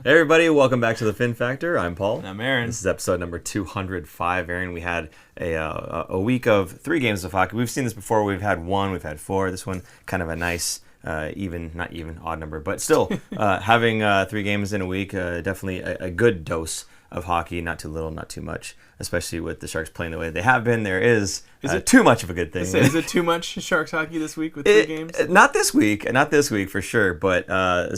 Hey everybody, welcome back to the Fin Factor. I'm Paul. And I'm Aaron. This is episode number 205. Aaron, we had a week of 3 games of hockey. We've seen this before. We've had 1, we've had 4. This one kind of a nice, not even, odd number, but still having 3 games in a week, definitely a good dose of hockey. Not too little, not too much, especially with the Sharks playing the way they have been. There is it too much of a good thing. Is it too much Sharks hockey this week with 3 games? Not this week for sure, but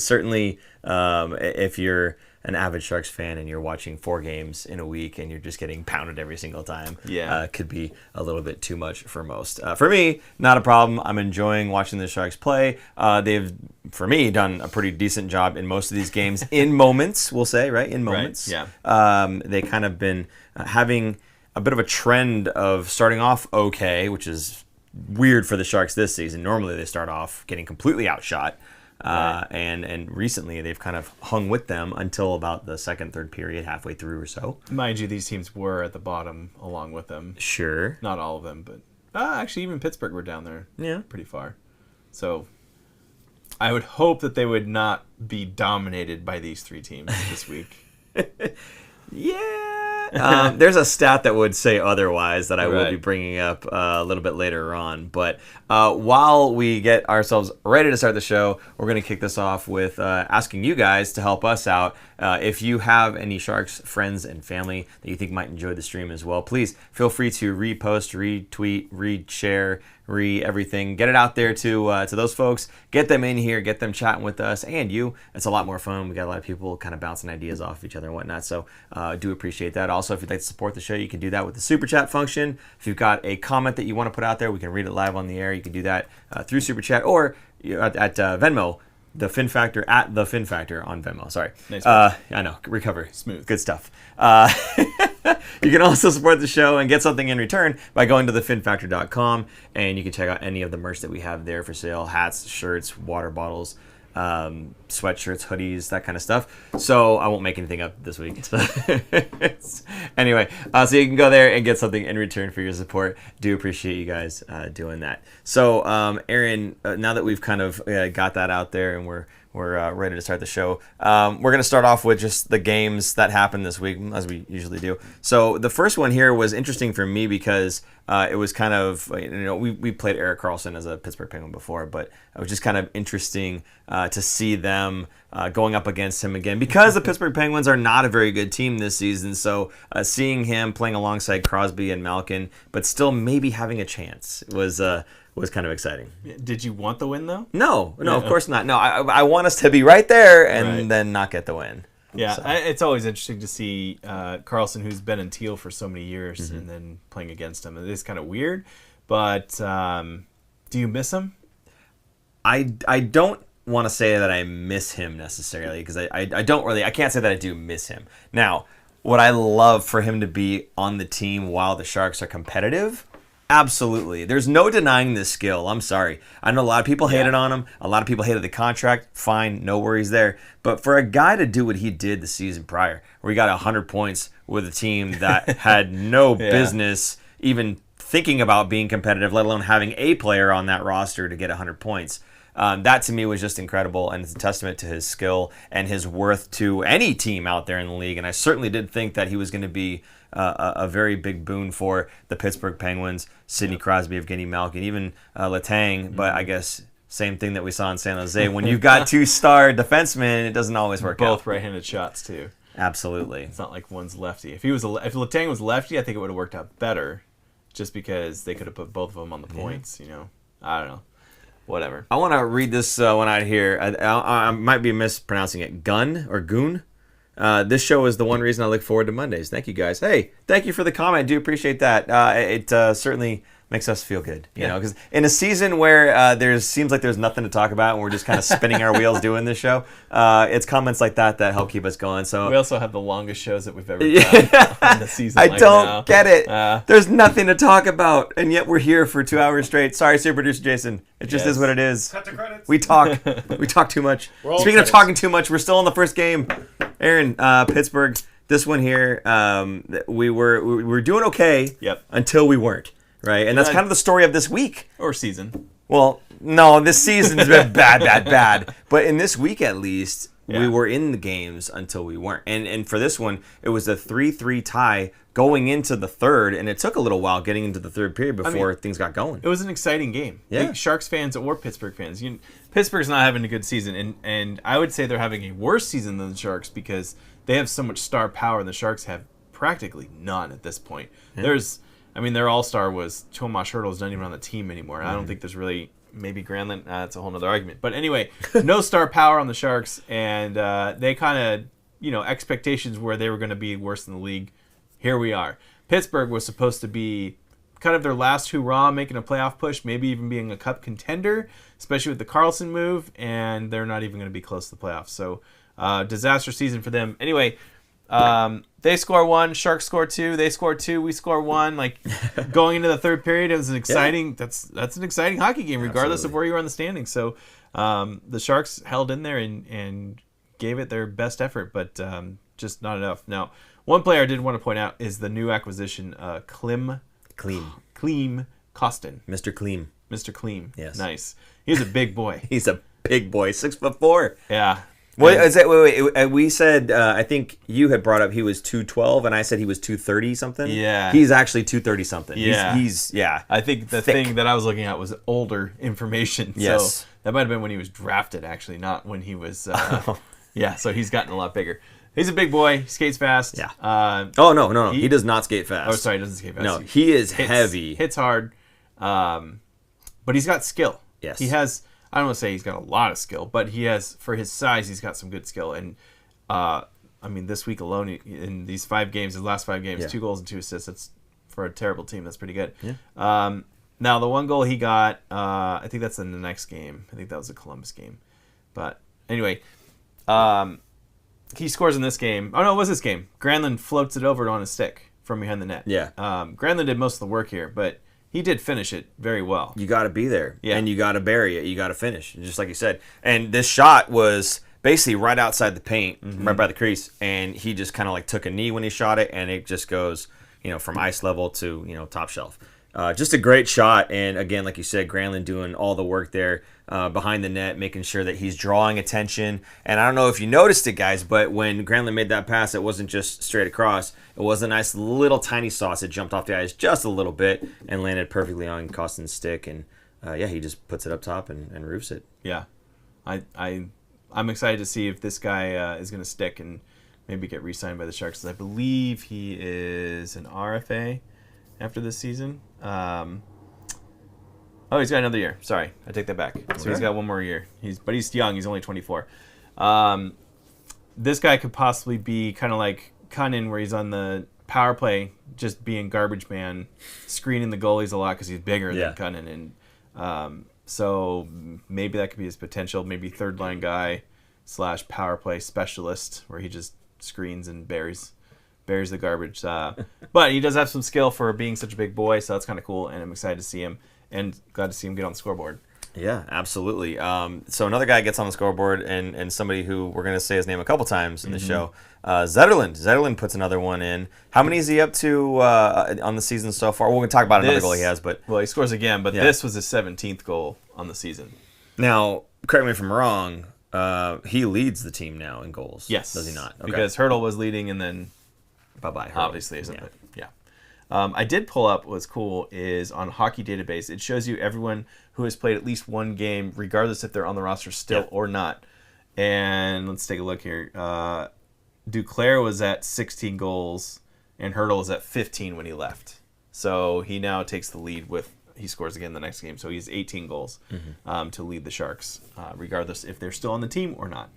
certainly if you're an avid Sharks fan and you're watching 4 games in a week and you're just getting pounded every single time, could be a little bit too much for most. For me, not a problem. I'm enjoying watching the Sharks play. They've, for me, done a pretty decent job in most of these games. In moments, we'll say, right? In moments. Right, yeah. They kind of been having a bit of a trend of starting off okay, which is weird for the Sharks this season. Normally they start off getting completely outshot. Right. And recently they've kind of hung with them until about the second, third period, halfway through or so. Mind you, these teams were at the bottom along with them. Sure. Not all of them, but actually even Pittsburgh were down there pretty far. So I would hope that they would not be dominated by these 3 teams this week. There's a stat that would say otherwise that I will be bringing up a little bit later on. But while we get ourselves ready to start the show, we're going to kick this off with asking you guys to help us out. If you have any Sharks friends and family that you think might enjoy the stream as well, please feel free to repost, retweet, reshare, everything. Get it out there to those folks. Get them in here. Get them chatting with us and you. It's a lot more fun. We got a lot of people kind of bouncing ideas off each other and whatnot. So do appreciate that. Also, if you'd like to support the show, you can do that with the super chat function. If you've got a comment that you want to put out there, we can read it live on the air. You can do that through super chat or at Venmo. The Fin Factor at the Fin Factor on Venmo. Sorry. Nice I know. Recover. Smooth. Good stuff. You can also support the show and get something in return by going to thefinfactor.com, and you can check out any of the merch that we have there for sale: hats, shirts, water bottles, sweatshirts, hoodies, that kind of stuff. So I won't make anything up this week. Anyway, so you can go there and get something in return for your support. Do appreciate you guys doing that. So Aaron, now that we've kind of got that out there and we're ready to start the show, we're going to start off with just the games that happened this week, as we usually do. So the first one here was interesting for me because it was kind of, we played Erik Karlsson as a Pittsburgh Penguin before, but it was just kind of interesting to see them going up against him again because the Pittsburgh Penguins are not a very good team this season. So seeing him playing alongside Crosby and Malkin, but still maybe having a chance was kind of exciting. Did you want the win, though? No, of course not. No, I want us to be right there and then not get the win. Yeah, so. It's always interesting to see Karlsson, who's been in teal for so many years, and then playing against him. It is kind of weird, but do you miss him? I don't want to say that I miss him necessarily because I can't say that I do miss him. Now, would I love for him to be on the team while the Sharks are competitive? Absolutely. There's no denying this skill. I'm sorry. I know a lot of people hated on him. A lot of people hated the contract. Fine. No worries there. But for a guy to do what he did the season prior, where he got 100 points with a team that had no business even thinking about being competitive, let alone having a player on that roster to get 100 points, that to me was just incredible, and it's a testament to his skill and his worth to any team out there in the league. And I certainly did think that he was going to be a very big boon for the Pittsburgh Penguins, Sidney Crosby, Evgeny Malkin, even Letang. But I guess same thing that we saw in San Jose. When you've got 2-star defensemen, it doesn't always work out. Both right-handed shots, too. Absolutely. It's not like one's lefty. If Letang was lefty, I think it would have worked out better just because they could have put both of them on the points, I don't know. Whatever. I want to read this one out here. I might be mispronouncing it. Goon. This show is the one reason I look forward to Mondays. Thank you, guys. Hey, thank you for the comment. Do appreciate that. It certainly makes us feel good, you know, because in a season where seems like there's nothing to talk about and we're just kind of spinning our wheels doing this show, it's comments like that help keep us going. So we also have the longest shows that we've ever done in the season. I don't get it. There's nothing to talk about, and yet we're here for 2 hours straight. Sorry, super producer Jason. It just is what it is. Cut to credits. We talk too much. Speaking of talking too much, we're still in the first game. Aaron, Pittsburgh. This one here, we were doing okay until we weren't. Right, and that's kind of the story of this week. Or season. Well, no, this season's been bad. But in this week, at least, we were in the games until we weren't. And for this one, it was a 3-3 tie going into the third, and it took a little while getting into the third period before things got going. It was an exciting game. Yeah. Like Sharks fans or Pittsburgh fans. Pittsburgh's not having a good season, and I would say they're having a worse season than the Sharks because they have so much star power, and the Sharks have practically none at this point. Yeah. Their all-star was Tomas Hertl's not even on the team anymore. I don't think there's really... Maybe Granlund, that's a whole other argument. But anyway, no star power on the Sharks, and they kind of, expectations were they were going to be worse than the league. Here we are. Pittsburgh was supposed to be kind of their last hurrah, making a playoff push, maybe even being a cup contender, especially with the Karlsson move, and they're not even going to be close to the playoffs. So, disaster season for them. Anyway, they score 1, Sharks score 2, they score 2, we score 1. Like going into the third period, it was an exciting. That's an exciting hockey game, regardless of where you are in the standings. So the Sharks held in there and gave it their best effort, but just not enough. Now, one player I did want to point out is the new acquisition, Klim Kostin. Mr. Klim. Yes. Nice. He's a big boy. He's a big boy, 6'4". Yeah. What is that? Wait. We said I think you had brought up he was 212, and I said he was 230 something. Yeah, he's actually 230 something. Yeah, he's I think the thing that I was looking at was older information. Yes, so that might have been when he was drafted, actually, not when he was. Yeah, so he's gotten a lot bigger. He's a big boy. He skates fast. Yeah. No. He does not skate fast. Oh, sorry, he doesn't skate fast. No, he is heavy. Hits hard, but he's got skill. Yes, he has. I don't want to say he's got a lot of skill, but he has, for his size, he's got some good skill. And, this week alone, in these 5 games, his last 5 games, 2 goals and 2 assists. That's, for a terrible team, that's pretty good. Yeah. Now, the one goal he got, I think that's in the next game. I think that was the Columbus game. But, anyway, he scores in this game. Oh, no, it was this game. Granlund floats it over on his stick from behind the net. Yeah. Granlund did most of the work here, but... he did finish it very well. You got to be there, and you got to bury it. You got to finish, just like you said. And this shot was basically right outside the paint, right by the crease, and he just kind of like took a knee when he shot it, and it just goes, from ice level to top shelf. Just a great shot, and again, like you said, Granlund doing all the work there behind the net, making sure that he's drawing attention. And I don't know if you noticed it, guys, but when Granlund made that pass, it wasn't just straight across. It was a nice little tiny sauce. It jumped off the ice just a little bit and landed perfectly on Kostin's stick. And he just puts it up top and roofs it. Yeah, I'm excited to see if this guy is going to stick and maybe get re-signed by the Sharks. I believe he is an RFA after this season. He's got another year. Sorry, I take that back. So he's got one more year. But he's young. He's only 24. This guy could possibly be kind of like Cunnin, where he's on the power play, just being garbage man, screening the goalies a lot because he's bigger than Cunnin. And so maybe that could be his potential. Maybe third line guy / power play specialist, where he just screens and buries the garbage. But he does have some skill for being such a big boy, so that's kind of cool, and I'm excited to see him, and glad to see him get on the scoreboard. Yeah, absolutely. So another guy gets on the scoreboard, and somebody who we're going to say his name a couple times in the show, Zetterlund. Zetterlund puts another one in. How many is he up to on the season so far? We're going to talk about another goal he has. Well, he scores again, but this was his 17th goal on the season. Now, correct me if I'm wrong, he leads the team now in goals. Yes. Does he not? Okay. Because Hertl was leading, and then... Bye-bye, Hertl. Obviously, isn't it? Yeah. I did pull up what's cool is on Hockey Database, it shows you everyone who has played at least one game, regardless if they're on the roster still or not. And let's take a look here. Duclair was at 16 goals, and Hertl was at 15 when he left. So he now takes the lead he scores again the next game. So he's 18 goals to lead the Sharks, regardless if they're still on the team or not.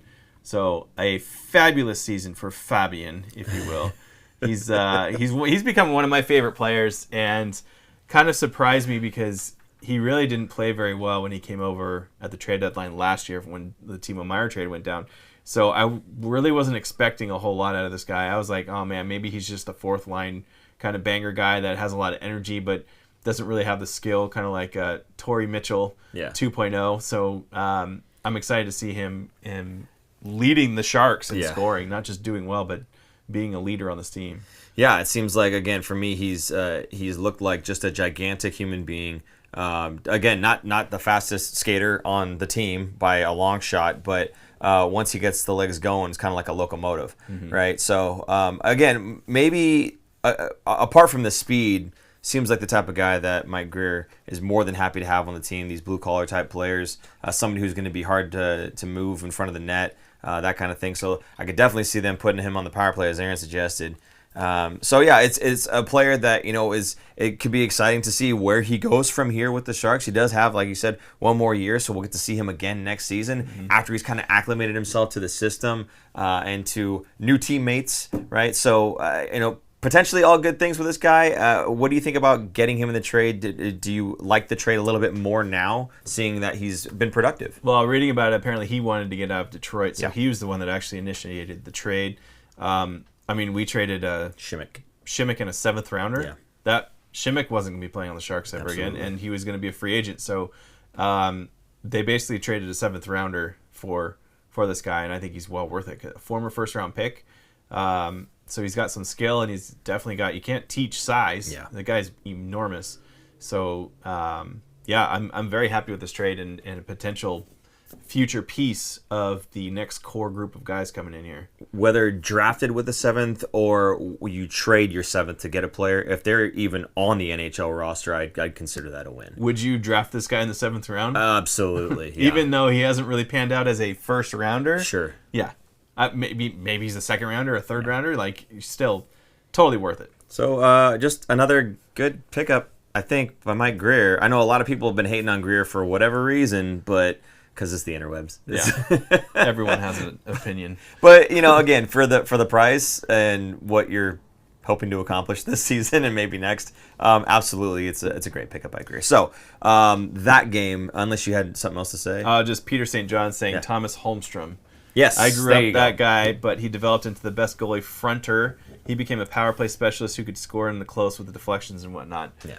So a fabulous season for Fabian, if you will. He's become one of my favorite players, and kind of surprised me because he really didn't play very well when he came over at the trade deadline last year when the Timo Meier trade went down. So I really wasn't expecting a whole lot out of this guy. I was like, oh man, maybe he's just a fourth line kind of banger guy that has a lot of energy but doesn't really have the skill, kind of like Torrey Mitchell 2.0. So I'm excited to see him leading the Sharks in scoring, not just doing well, but being a leader on this team. Yeah, it seems like, again, for me, he's looked like just a gigantic human being. Again, not the fastest skater on the team by a long shot, but once he gets the legs going, it's kind of like a locomotive, right? So again, maybe apart from the speed, seems like the type of guy that Mike Grier is more than happy to have on the team. These blue collar type players, somebody who's going to be hard to move in front of the net, that kind of thing. So I could definitely see them putting him on the power play, as Aaron suggested. So yeah, it's a player that it could be exciting to see where he goes from here with the Sharks. He does have, like you said, one more year, so we'll get to see him again next season after he's kind of acclimated himself to the system and to new teammates, right? So potentially all good things with this guy. What do you think about getting him in the trade? Do you like the trade a little bit more now, seeing that he's been productive? Well, reading about it, apparently he wanted to get out of Detroit, so he was the one that actually initiated the trade. We traded Shimmick in a 7th rounder. Yeah. That Shimmick wasn't going to be playing on the Sharks ever again, and he was going to be a free agent. So they basically traded a 7th rounder for this guy, and I think he's well worth it. A former first-round pick. So he's got some skill, and he's definitely got... You can't teach size. Yeah. The guy's enormous. So, I'm very happy with this trade and a potential future piece of the next core group of guys coming in here. Whether drafted with the 7th or you trade your 7th to get a player, if they're even on the NHL roster, I'd consider that a win. Would you draft this guy in the 7th round? Absolutely. Yeah. Even though he hasn't really panned out as a first rounder? Sure. Yeah. Maybe he's a 2nd rounder, a 3rd rounder. Like, still totally worth it. So just another good pickup, I think, by Mike Grier. I know a lot of people have been hating on Grier for whatever reason, but because it's the interwebs. Yeah. Everyone has an opinion. But again, for the price and what you're hoping to accomplish this season and maybe next, absolutely, it's a great pickup by Grier. So that game, unless you had something else to say, just Peter St. John saying Thomas Holmstrom. Yes, I grew up that guy, but he developed into the best goalie fronter. He became a power play specialist who could score in the close with the deflections and whatnot. Yeah.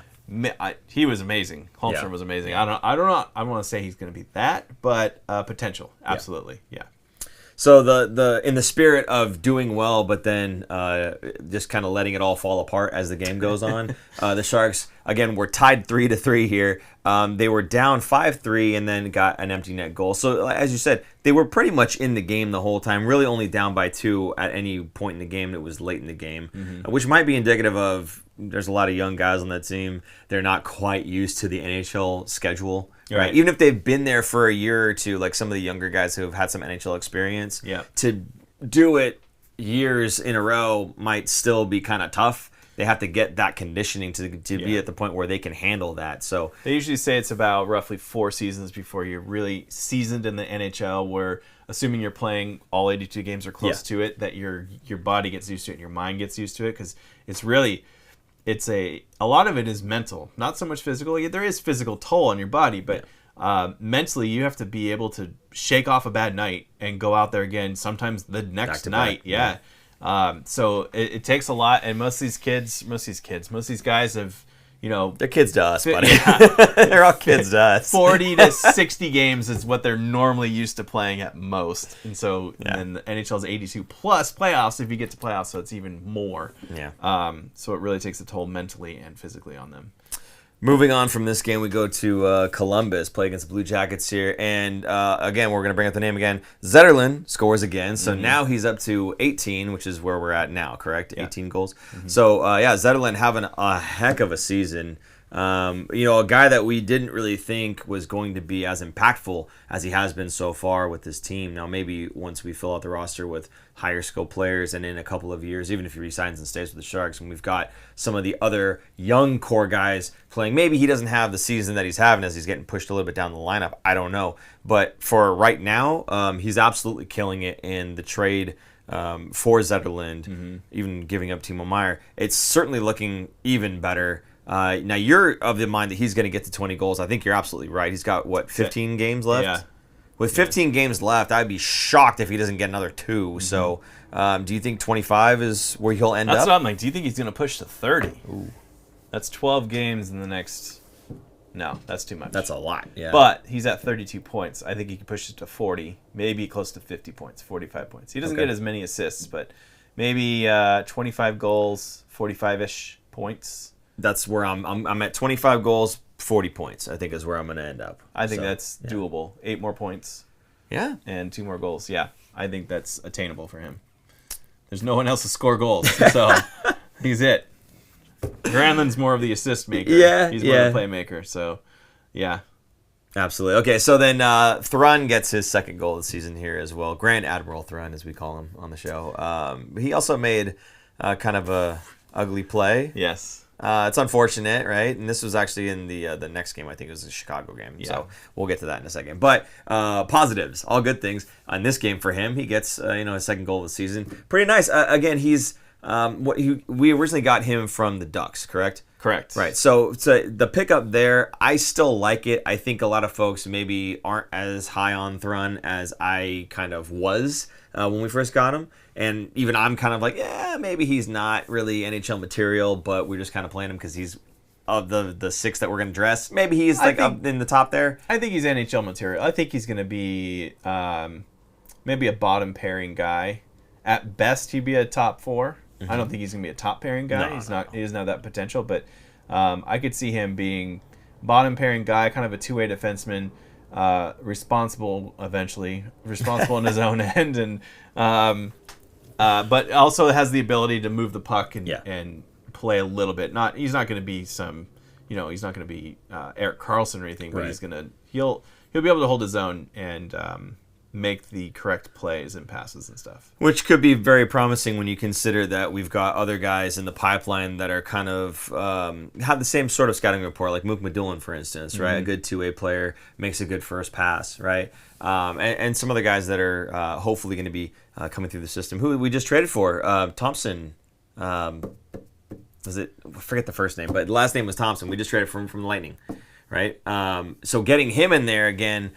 He was amazing. Holmstrom was amazing. I don't want to say he's going to be that, but potential, absolutely, yeah. So the in the spirit of doing well, but then just kind of letting it all fall apart as the game goes on, the Sharks again were tied 3-3 here. They were down 5-3 and then got an empty net goal. So as you said, they were pretty much in the game the whole time. Really only down by 2 at any point in the game. It was late in the game, which might be indicative of there's a lot of young guys on that team. They're not quite used to the NHL schedule. Right. Even if they've been there for a year or two, like some of the younger guys who have had some NHL experience, to do it years in a row might still be kind of tough. They have to get that conditioning to be at the point where they can handle that. So they usually say it's about roughly 4 seasons before you're really seasoned in the NHL, where assuming you're playing all 82 games or close to it, that your body gets used to it and your mind gets used to it, because it's really... a lot of it is mental, not so much physical. There is physical toll on your body, but mentally you have to be able to shake off a bad night and go out there again, sometimes the next night. So it takes a lot, and most of these guys have, they're kids to us, buddy. They're all kids to us. 40 to 60 games is what they're normally used to playing at most. And so then the NHL's 82 plus playoffs if you get to playoffs, so it's even more. So it really takes a toll mentally and physically on them. Moving on from this game, we go to Columbus, play against the Blue Jackets here. And again, we're going to bring up the name again. Zetterlund scores again. So now he's up to 18, which is where we're at now, correct? 18 goals. So, Zetterlund having a heck of a season. A guy that we didn't really think was going to be as impactful as he has been so far with this team. Now, maybe once we fill out the roster with higher skill players and in a couple of years, even if he resigns and stays with the Sharks, and we've got some of the other young core guys playing, maybe he doesn't have the season that he's having as he's getting pushed a little bit down the lineup. I don't know. But for right now, he's absolutely killing it in the trade for Zetterlund, even giving up Timo Meier. It's certainly looking even better. Now, you're of the mind that he's going to get to 20 goals. I think you're absolutely right. He's got, 15 games left? Yeah. With 15 games left, I'd be shocked if he doesn't get another 2. So, do you think 25 is where he'll end up? That's what I'm like. Do you think he's going to push to 30? Ooh. That's 12 games in the next... No, that's too much. That's a lot, yeah. But he's at 32 points. I think he can push it to 40, maybe close to 50 points, 45 points. He doesn't get as many assists, but maybe 25 goals, 45-ish points. That's where I'm at 25 goals, 40 points, I think is where I'm going to end up. I think that's doable. 8 more points. Yeah. And 2 more goals. Yeah, I think that's attainable for him. There's no one else to score goals, so he's it. Granlund's more of the assist maker. Yeah, he's more of the playmaker. So, yeah. Absolutely. Okay, so then Thrun gets his second goal of the season here as well. Grand Admiral Thrun, as we call him on the show. He also made kind of a ugly play. Yes. It's unfortunate, right? And this was actually in the next game. I think it was the Chicago game. Yeah. So we'll get to that in a second. But positives, all good things. On this game for him, he gets his second goal of the season. Pretty nice. Again, he's we originally got him from the Ducks, correct? Correct. Right. So the pickup there, I still like it. I think a lot of folks maybe aren't as high on Thrun as I kind of was when we first got him. And even I'm kind of like, yeah, maybe he's not really NHL material, but we're just kind of playing him because he's of the 6 that we're going to dress. Maybe he's up in the top there. I think he's NHL material. I think he's going to be maybe a bottom pairing guy. At best, he'd be a top 4. I don't think he's going to be a top pairing guy. He doesn't have that potential, but I could see him being bottom pairing guy, kind of a two-way defenseman, responsible in his own end, and but also has the ability to move the puck and play a little bit. He's not going to be he's not going to be Erik Karlsson or anything, but he'll be able to hold his own and make the correct plays and passes and stuff. Which could be very promising when you consider that we've got other guys in the pipeline that are kind of have the same sort of scouting report, like Mook Madulin, for instance, right? A good two-way player, makes a good first pass, right? And some other guys that are hopefully going to be coming through the system. Who we just traded for? Thompson. I forget the first name, but the last name was Thompson. We just traded from the Lightning. Right, so getting him in there again,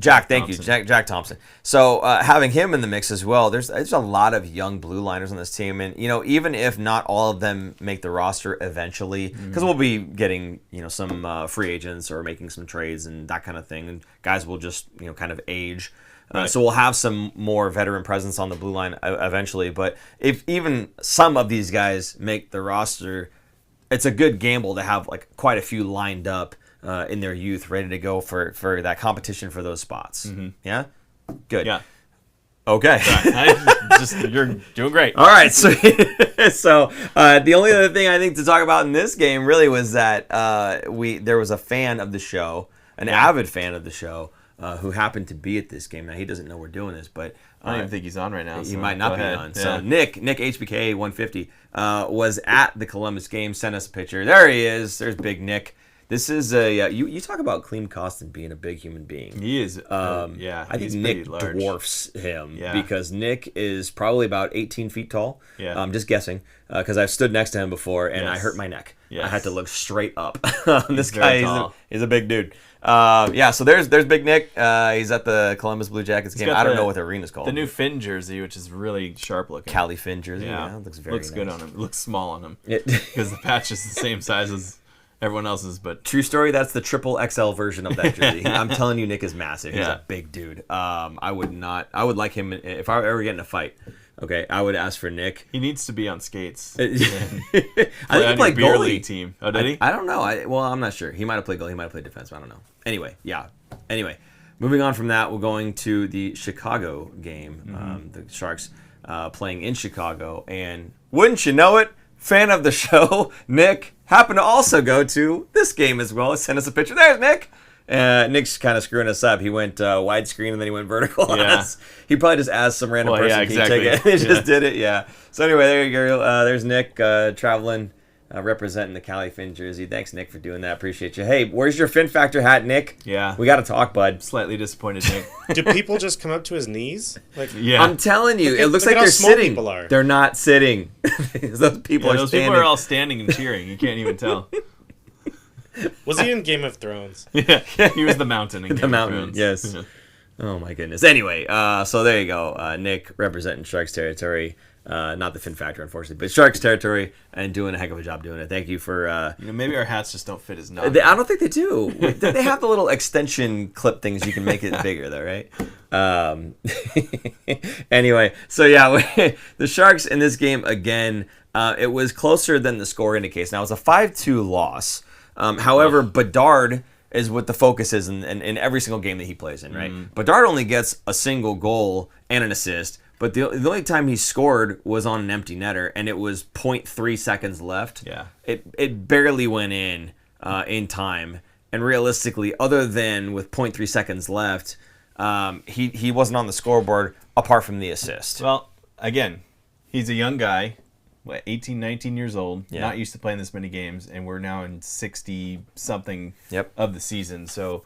Jack Thompson. So having him in the mix as well. There's a lot of young blue liners on this team, and even if not all of them make the roster eventually, because we'll be getting some free agents or making some trades and that kind of thing, and guys will just kind of age. So we'll have some more veteran presence on the blue line eventually. But if even some of these guys make the roster, it's a good gamble to have like quite a few lined up in their youth, ready to go for that competition for those spots. Yeah, good. Yeah. Okay. You're doing great. All right. So the only other thing I think to talk about in this game really was that there was a fan of the show, an avid fan of the show, who happened to be at this game. Now he doesn't know we're doing this, but I don't even think he's on right now. He might not be on. Yeah. So Nick HBK 150 was at the Columbus game. Sent us a picture. There he is. There's Big Nick. This is you talk about Klim Kostin being a big human being. He is. I think Nick dwarfs him because Nick is probably about 18 feet tall. Yeah. I'm just guessing because I've stood next to him before and I hurt my neck. Yes. I had to look straight up. This guy is a big dude. So there's Big Nick. He's at the Columbus Blue Jackets game. I don't know what the arena's called. The new Finn jersey, which is really sharp looking. Cali Finn jersey. Yeah, looks very nice. Good on him. It looks small on him because the patch is the same size as everyone else's. But true story, that's the triple XL version of that jersey. I'm telling you, Nick is massive. He's a big dude. I would like him if I were ever getting in a fight. Okay, I would ask for Nick. He needs to be on skates. I think he played goalie. Team. Oh, did he? I don't know. I'm not sure. He might have played goalie. He might have played defense. I don't know. Anyway, moving on from that, we're going to the Chicago game. The Sharks playing in Chicago, and wouldn't you know it, fan of the show, Nick, happened to also go to this game as well. Send us a picture. There's Nick. Nick's kind of screwing us up. He went widescreen and then he went vertical on us. He probably just asked some random person to take it. He just did it, So anyway, there you go. There's Nick traveling, representing the Cali Finn jersey. Thanks, Nick, for doing that. Appreciate you. Hey, where's your Finn Factor hat, Nick? Yeah. We got to talk, bud. Slightly disappointed, Nick. Do people just come up to his knees? I'm telling you, it looks like they're sitting. They're not sitting. Those people are standing. Those people are all standing and cheering. You can't even tell. Was he in Game of Thrones? Yeah, he was the mountain in Game of Thrones. Yes. Oh my goodness. Anyway, so there you go. Nick representing Sharks territory. Not the Finn Factor, unfortunately, but Sharks territory, and doing a heck of a job doing it. Thank you for... maybe our hats just don't fit as noggin. I don't think they do. They have the little extension clip things you can make it bigger, though, right? Anyway, so the Sharks in this game, again, it was closer than the score indicates. Now, it was a 5-2 loss. However, Bedard is what the focus is in every single game that he plays in, right? Bedard only gets a single goal and an assist, but the only time he scored was on an empty netter, and it was 0.3 seconds left. Yeah. It barely went in time, and realistically, other than with 0.3 seconds left, he wasn't on the scoreboard apart from the assist. Well, again, he's a young guy, 18, 19 years old, not used to playing this many games, and we're now in 60-something of the season. So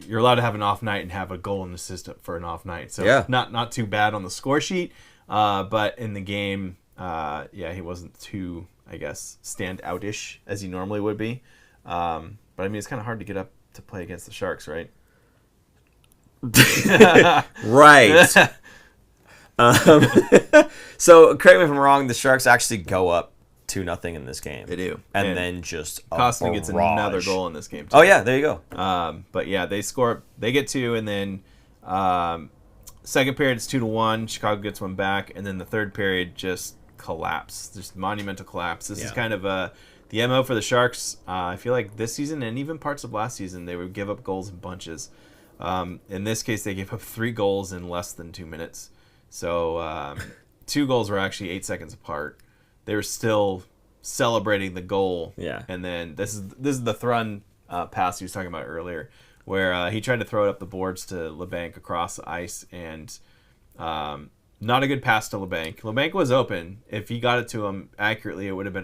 you're allowed to have an off night and have a goal and assist for an off night. So not too bad on the score sheet, but in the game, he wasn't too, I guess, stand out-ish as he normally would be. But I mean, it's kind of hard to get up to play against the Sharks, right? Right. So correct me if I'm wrong, the Sharks actually go up 2-0 in this game. They do. And then just Kostin gets another goal in this game too. Oh yeah, there you go. But yeah, they score, they get 2, and then second period it's 2-1, Chicago gets one back, and then the third period just collapse. Just monumental collapse. This is kind of the MO for the Sharks. I feel like this season and even parts of last season, they would give up goals in bunches. In this case, they gave up 3 goals in less than 2 minutes. So 2 goals were actually 8 seconds apart. They were still celebrating the goal. Yeah. And then this is the Thrun pass he was talking about earlier, where he tried to throw it up the boards to LeBanc across the ice, and not a good pass to LeBanc. LeBanc was open. If he got it to him accurately, it would have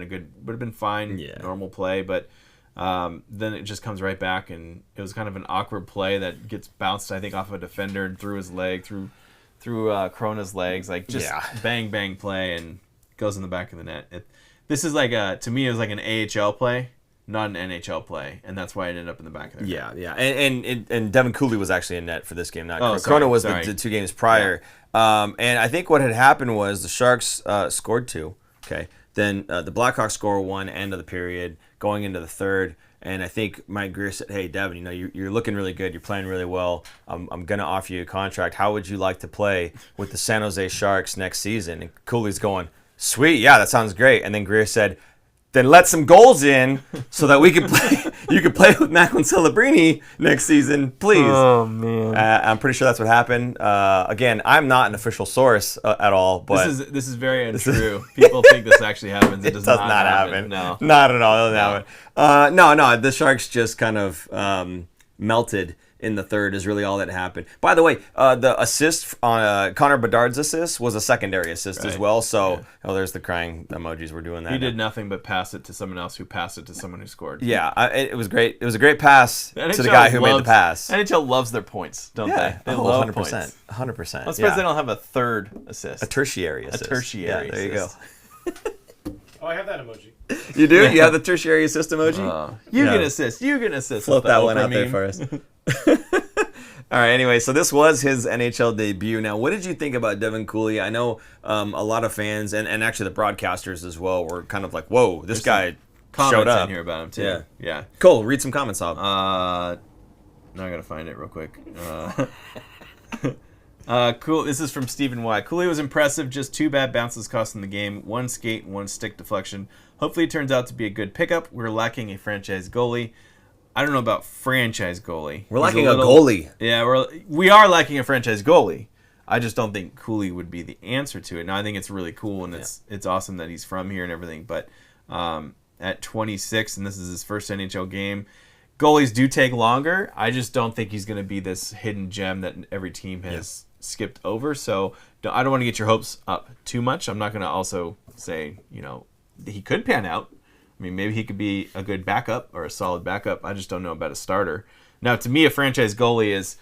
been fine, normal play. But then it just comes right back, and it was kind of an awkward play that gets bounced, I think, off a defender and through his leg, through Krona's legs, like just bang bang play, and goes in the back of the net. This is like to me, it was like an AHL play, not an NHL play, and that's why it ended up in the back of their net. Yeah. And Devin Cooley was actually in net for this game. Not Krona was the 2 games prior. Yeah. And I think what had happened was the Sharks scored 2. Okay. Then the Blackhawks score 1 end of the period, going into the third. And I think Mike Greer said, "Hey, Devin, you're looking really good. You're playing really well. I'm going to offer you a contract. How would you like to play with the San Jose Sharks next season?" And Cooley's going, "Sweet, yeah, that sounds great." And then Greer said, "Then let some goals in so that we can play. You can play with Macklin Celebrini next season, please." Oh man, I'm pretty sure that's what happened. Again, I'm not an official source at all, but this is very untrue. People think this actually happens. It does not happen. No, not at all. It doesn't happen. No. The Sharks just kind of melted in the third is really all that happened. By the way, the assist on Connor Bedard's assist was a secondary assist as well. So, there's the crying emojis. We're doing that. He did nothing but pass it to someone else who passed it to someone who scored. Yeah, it was great. It was a great pass to the guy who made the pass. NHL loves their points, don't they? They love 100%. points. 100%. I'm surprised they don't have a third assist. A tertiary assist. Yeah, there you go. Oh, I have that emoji. You do? You have the tertiary assist emoji? You can assist. You can assist. Float that one out there for us. All right, anyway, so this was his NHL debut. Now, what did you think about Devin Cooley? I know a lot of fans and actually the broadcasters as well were kind of like, whoa, this guy showed up. In here about him too. Yeah. Cool, read some comments off. Now I gotta find it real quick. Cool. This is from Stephen Y. Cooley was impressive, just 2 bad bounces costing the game, 1 skate, 1 stick deflection. Hopefully it turns out to be a good pickup. We're lacking a franchise goalie. I don't know about franchise goalie. We're lacking a goalie. Yeah, we are lacking a franchise goalie. I just don't think Cooley would be the answer to it. Now, I think it's really cool, and it's awesome that he's from here and everything. But at 26, and this is his first NHL game, goalies do take longer. I just don't think he's going to be this hidden gem that every team has skipped over. So I don't want to get your hopes up too much. I'm not going to also say, he could pan out. I mean, maybe he could be a good backup or a solid backup. I just don't know about a starter. Now, to me, a franchise goalie is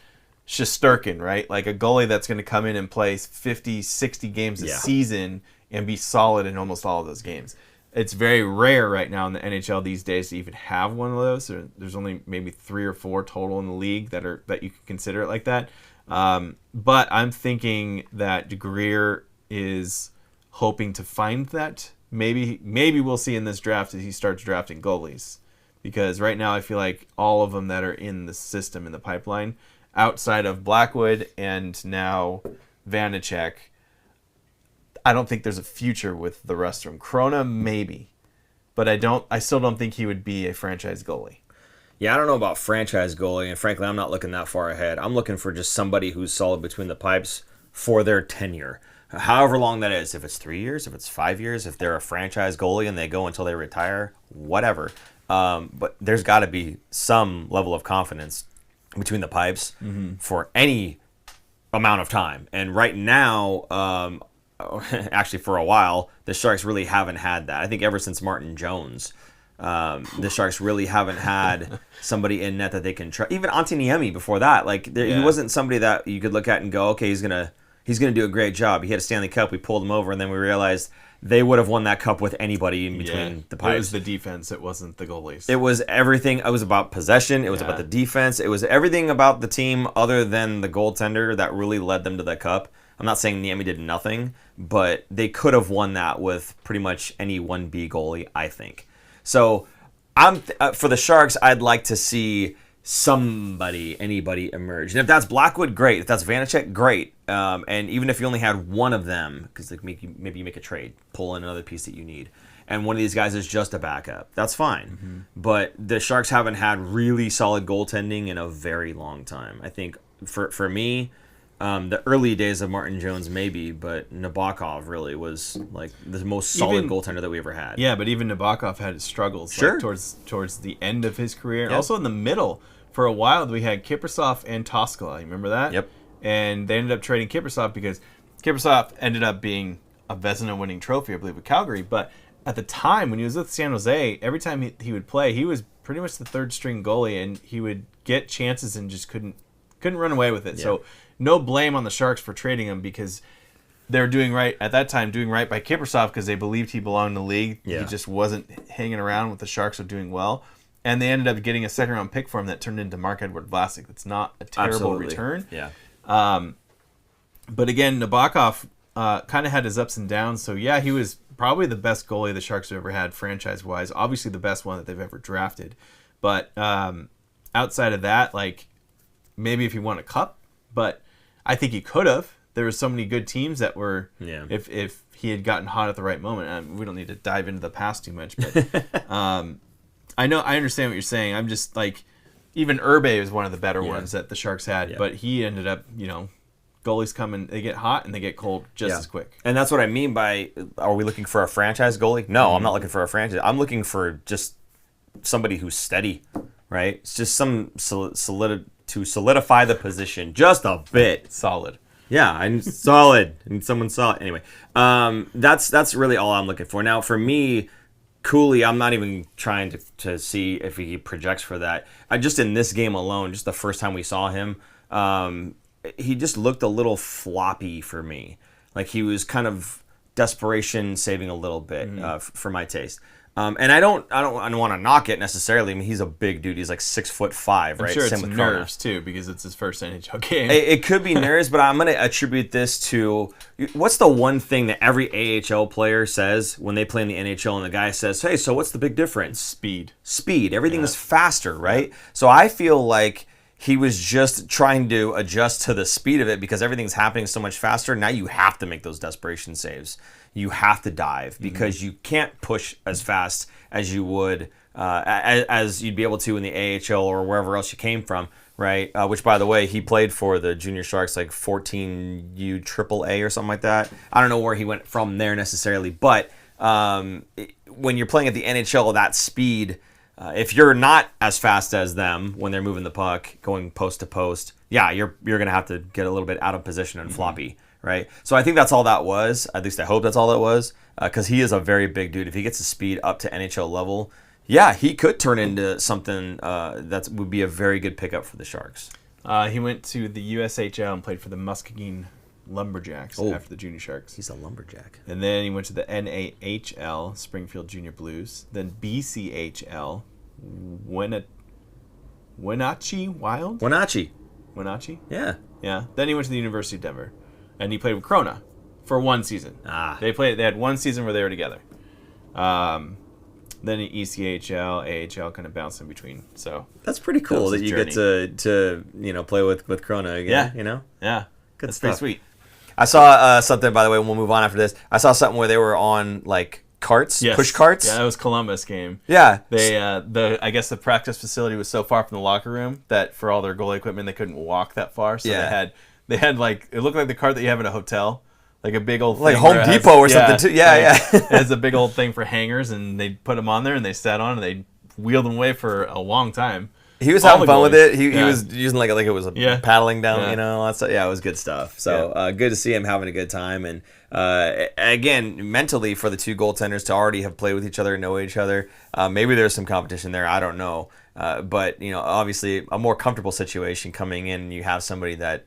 Shesterkin, right? Like a goalie that's going to come in and play 50, 60 games a season and be solid in almost all of those games. It's very rare right now in the NHL these days to even have one of those. There's only maybe 3 or 4 total in the league that you could consider it like that. But I'm thinking that Greer is hoping to find that. Maybe we'll see in this draft as he starts drafting goalies, because right now I feel like all of them that are in the system in the pipeline, outside of Blackwood and now Vanacek, I don't think there's a future with the rest of them. Krona maybe, but I still don't think he would be a franchise goalie. Yeah, I don't know about franchise goalie, and frankly, I'm not looking that far ahead. I'm looking for just somebody who's solid between the pipes for their tenure. However long that is, if it's 3 years, if it's 5 years, if they're a franchise goalie and they go until they retire, whatever. But there's got to be some level of confidence between the pipes for any amount of time. And right now, actually for a while, the Sharks really haven't had that. I think ever since Martin Jones, the Sharks really haven't had somebody in net that they can trust. Even Antiniemi before that, he wasn't somebody that you could look at and go, okay, he's gonna do a great job. He had a Stanley Cup, we pulled him over, and then we realized they would have won that cup with anybody in between the pipes. It was the defense, it wasn't the goalies. It was everything. It was about possession. It was about the defense. It was everything about the team other than the goaltender that really led them to that cup. I'm not saying Niemi did nothing, but they could have won that with pretty much any 1B goalie, I think. So I'm for the Sharks, I'd like to see anybody emerge. And if that's Blackwood, great. If that's Vanacek, great. And even if you only had one of them, because maybe you make a trade, pull in another piece that you need, and one of these guys is just a backup, that's fine. Mm-hmm. But the Sharks haven't had really solid goaltending in a very long time. I think for me, the early days of Martin Jones maybe, but Nabokov really was like the most solid goaltender that we ever had. Yeah, but even Nabokov had his struggles towards the end of his career. Yep. And also in the middle, for a while, we had Kiprusoff and Toskala. You remember that? Yep. And they ended up trading Kiprusoff because Kiprusoff ended up being a Vezina winning trophy, I believe, with Calgary. But at the time, when he was with San Jose, every time he would play, he was pretty much the third string goalie, and he would get chances and just couldn't run away with it. Yeah. So no blame on the Sharks for trading him, because they were doing right by Kiprusoff because they believed he belonged in the league. Yeah. He just wasn't hanging around with the Sharks or doing well. And they ended up getting a second-round pick for him that turned into Mark-Edward Vlasic. That's not a terrible return. Yeah. But again, Nabokov kind of had his ups and downs. So, yeah, he was probably the best goalie the Sharks have ever had franchise-wise. Obviously the best one that they've ever drafted. But outside of that, maybe if he won a cup, but I think he could have. There were so many good teams that were, if he had gotten hot at the right moment. We don't need to dive into the past too much, but I understand what you're saying. I'm just even Urbe was one of the better ones that the Sharks had, but he ended up, goalies come and they get hot and they get cold just as quick. And that's what I mean by, are we looking for a franchise goalie? No, I'm not looking for a franchise. I'm looking for just somebody who's steady, right? It's just some to solidify the position just a bit. Solid. Yeah, I'm solid. And someone solid. Anyway, that's really all I'm looking for. Now, for me, Cooley, I'm not even trying to see if he projects for that. Just in this game alone, just the first time we saw him, he just looked a little floppy for me. Like he was kind of desperation saving a little bit for my taste. And I don't want to knock it necessarily. I mean, he's a big dude. He's like 6'5", right? I'm sure Same it's with nerves Krona. too, because it's his first NHL game. It could be nerves, but I'm going to attribute this to what's the one thing that every AHL player says when they play in the NHL, and the guy says, "Hey, so what's the big difference?" Speed. Everything is faster, right? So I feel like he was just trying to adjust to the speed of it because everything's happening so much faster. Now you have to make those desperation saves. You have to dive because you can't push as fast as you would, as you'd be able to in the AHL or wherever else you came from, right? Which, by the way, he played for the Junior Sharks, like 14U AAA or something like that. I don't know where he went from there necessarily, but when you're playing at the NHL at that speed, if you're not as fast as them when they're moving the puck, going post to post, you're going to have to get a little bit out of position and floppy. Right, so I think that's all that was. At least I hope that's all that was, because he is a very big dude. If he gets his speed up to NHL level, he could turn into something that would be a very good pickup for the Sharks. He went to the USHL and played for the Muskegon Lumberjacks after the Junior Sharks. He's a lumberjack. And then he went to the NAHL, Springfield Junior Blues. Then BCHL, Wenatchee Wild? Wenatchee? Yeah. Yeah. Then he went to the University of Denver. And he played with Krona for one season. They had one season where they were together. Then ECHL, AHL kind of bounced in between. So that's pretty cool that you get to play with Krona again. Yeah. Good stuff. Pretty sweet. I saw something, by the way, and we'll move on after this. I saw something where they were on like carts, Yes. push carts. Yeah, that was Columbus game. Yeah. They I guess the practice facility was so far from the locker room that for all their goalie equipment they couldn't walk that far. So they had like it looked like the cart that you have in a hotel, like a big old like thing Home Depot or something too. Yeah. It has a big old thing for hangers, and they put them on there and they sat on and they wheeled them away for a long time. He was having fun with it. He was using like it was paddling down, all that stuff. Yeah, it was good stuff. So good to see him having a good time. And again, mentally for the two goaltenders to already have played with each other, know each other. Maybe there's some competition there. I don't know. But obviously a more comfortable situation coming in. You have somebody that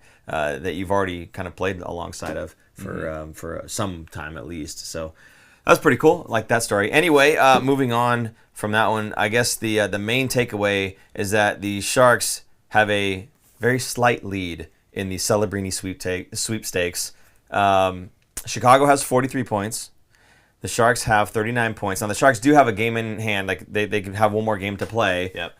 you've already kind of played alongside of for some time at least. So that's pretty cool. I like that story. Anyway, moving on from that one, I guess the main takeaway is that the Sharks have a very slight lead in the Celebrini sweepstakes. Chicago has 43 points. The Sharks have 39 points. Now, the Sharks do have a game in hand. Like they can have one more game to play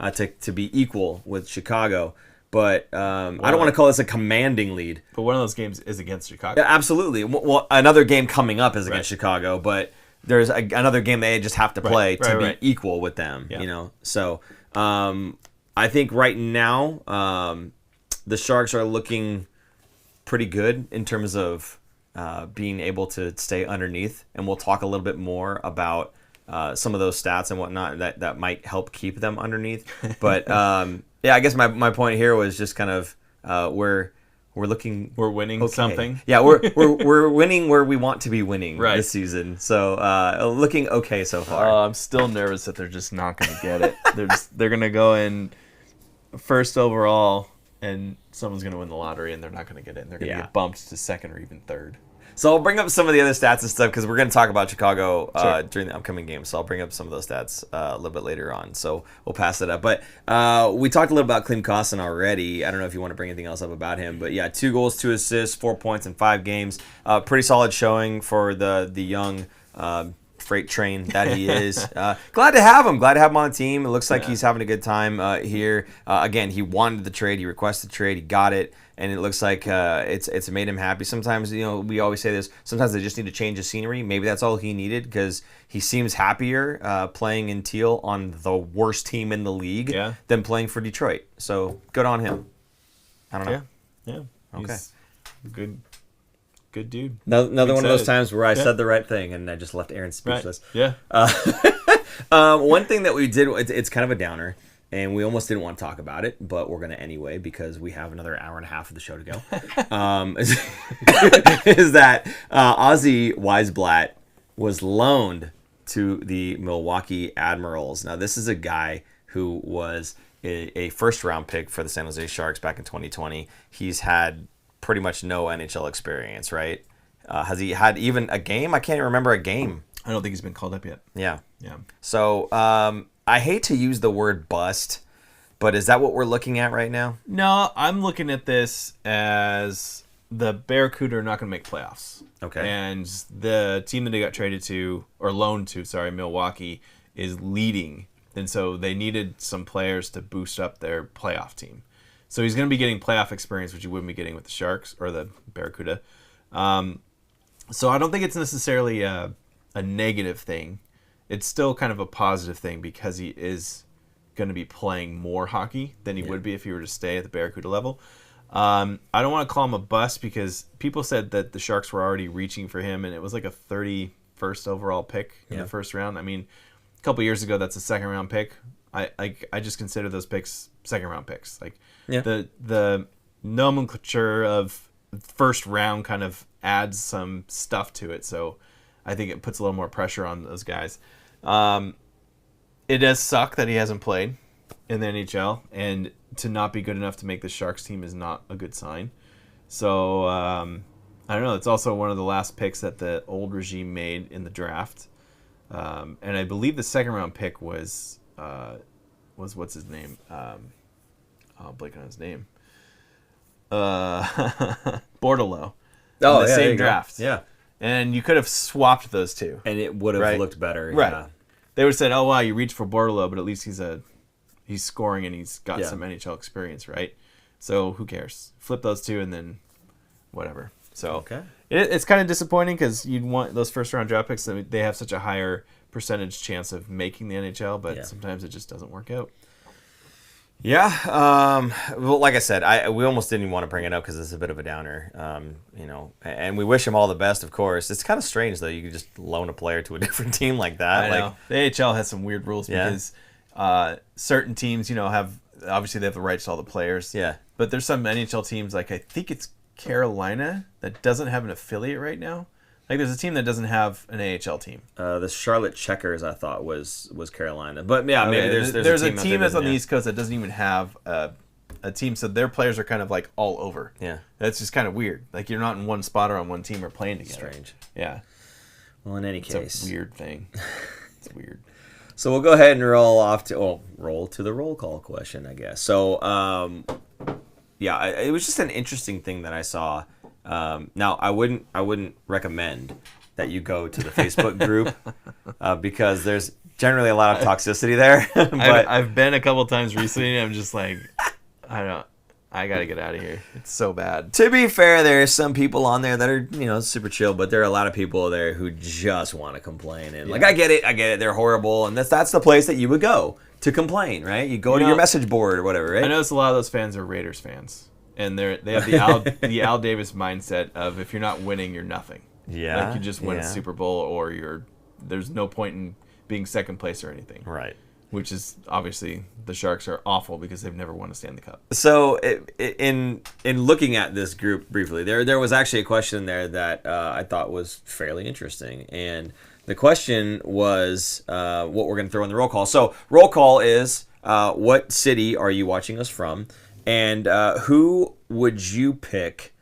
to be equal with Chicago. But I don't want to call this a commanding lead. But one of those games is against Chicago. Yeah, absolutely. Well, another game coming up is against Chicago, but there's another game they just have to play to be equal with them. Yeah. So I think right now the Sharks are looking pretty good in terms of being able to stay underneath, and we'll talk a little bit more about some of those stats and whatnot that might help keep them underneath. But I guess my point here was just kind of we're winning something. Yeah, we're winning where we want to be winning this season. So looking okay so far. I'm still nervous that they're just not going to get it. They're going to go in first overall, and someone's going to win the lottery, and they're not going to get it. And they're going to get bumped to second or even third. So I'll bring up some of the other stats and stuff because we're going to talk about Chicago during the upcoming game. So I'll bring up some of those stats a little bit later on. So we'll pass it up. But we talked a little about Klim Kostin already. I don't know if you want to bring anything else up about him. But 2 goals, 2 assists, 4 points in 5 games. Pretty solid showing for the young freight train that he is. Glad to have him. Glad to have him on the team. It looks like he's having a good time here. Again, he wanted the trade. He requested the trade. He got it. And it looks like it's made him happy. Sometimes, we always say this. Sometimes they just need to change the scenery. Maybe that's all he needed because he seems happier playing in teal on the worst team in the league than playing for Detroit. So good on him. I don't know. Yeah. Okay. He's good dude. Another one of those times where I said the right thing and I just left Aaron speechless. Right. Yeah. One thing that we did, it's kind of a downer. And we almost didn't want to talk about it, but we're going to anyway because we have another hour and a half of the show to go. Is that Ozzy Wiesblatt was loaned to the Milwaukee Admirals. Now, this is a guy who was a first-round pick for the San Jose Sharks back in 2020. He's had pretty much no NHL experience, right? Has he had even a game? I can't remember a game. I don't think he's been called up yet. Yeah. So I hate to use the word bust, but is that what we're looking at right now? No, I'm looking at this as the Barracuda are not going to make playoffs. Okay. And the team that they got traded to, or loaned to, Milwaukee, is leading. And so they needed some players to boost up their playoff team. So he's going to be getting playoff experience, which he wouldn't be getting with the Sharks or the Barracuda. So I don't think it's necessarily a negative thing. It's still kind of a positive thing because he is going to be playing more hockey than he would be if he were to stay at the Barracuda level. I don't want to call him a bust because people said that the Sharks were already reaching for him, and it was like a 31st overall pick in the first round. I mean, a couple years ago, that's a second-round pick. I just consider those picks second-round picks. The nomenclature of first round kind of adds some stuff to it, so I think it puts a little more pressure on those guys. It does suck that he hasn't played in the NHL, and to not be good enough to make the Sharks team is not a good sign. So, I don't know. It's also one of the last picks that the old regime made in the draft. And I believe the second-round pick was what's his name? I'll blank on his name. Bordelot. Oh, the same draft. Yeah. And you could have swapped those two. And it would have looked better. Right. Yeah. They would have said, oh, wow, you reached for Bordelot, but at least he's scoring and he's got some NHL experience, right? So who cares? Flip those two and then whatever. So Okay. it's kind of disappointing because you'd want those first-round draft picks. They have such a higher percentage chance of making the NHL, but sometimes it just doesn't work out. Yeah, well, like I said, we almost didn't want to bring it up because it's a bit of a downer, and we wish him all the best, of course. It's kind of strange, though. You could just loan a player to a different team like that. I know. The AHL has some weird rules because certain teams, obviously they have the rights to all the players. Yeah. But there's some NHL teams, like I think it's Carolina, that doesn't have an affiliate right now. Like, there's a team that doesn't have an AHL team. The Charlotte Checkers, I thought, was Carolina. But, yeah, maybe there's a team that's on the East Coast that doesn't even have a team, so their players are kind of, like, all over. Yeah. That's just kind of weird. Like, you're not in one spot or on one team or playing together. Strange. Yeah. Well, in any case. It's a weird thing. It's weird. So we'll go ahead and roll to the roll call question, I guess. So, it was just an interesting thing that I saw. Now, I wouldn't recommend that you go to the Facebook group because there's generally a lot of toxicity there. But I've been a couple times recently. I'm just like, I gotta get out of here. It's so bad. To be fair, there are some people on there that are super chill, but there are a lot of people there who just want to complain. And like, I get it. They're horrible, and that's the place that you would go to complain, right? You go to your message board or whatever, right? I notice a lot of those fans are Raiders fans. And they have the Al Davis mindset of if you're not winning, you're nothing. Yeah. Like you just win a Super Bowl or there's no point in being second place or anything. Right. Which is obviously the Sharks are awful because they've never won a Stanley Cup. So in looking at this group briefly, there was actually a question there that I thought was fairly interesting. And the question was what we're going to throw in the roll call. So roll call is what city are you watching us from? And who would you pick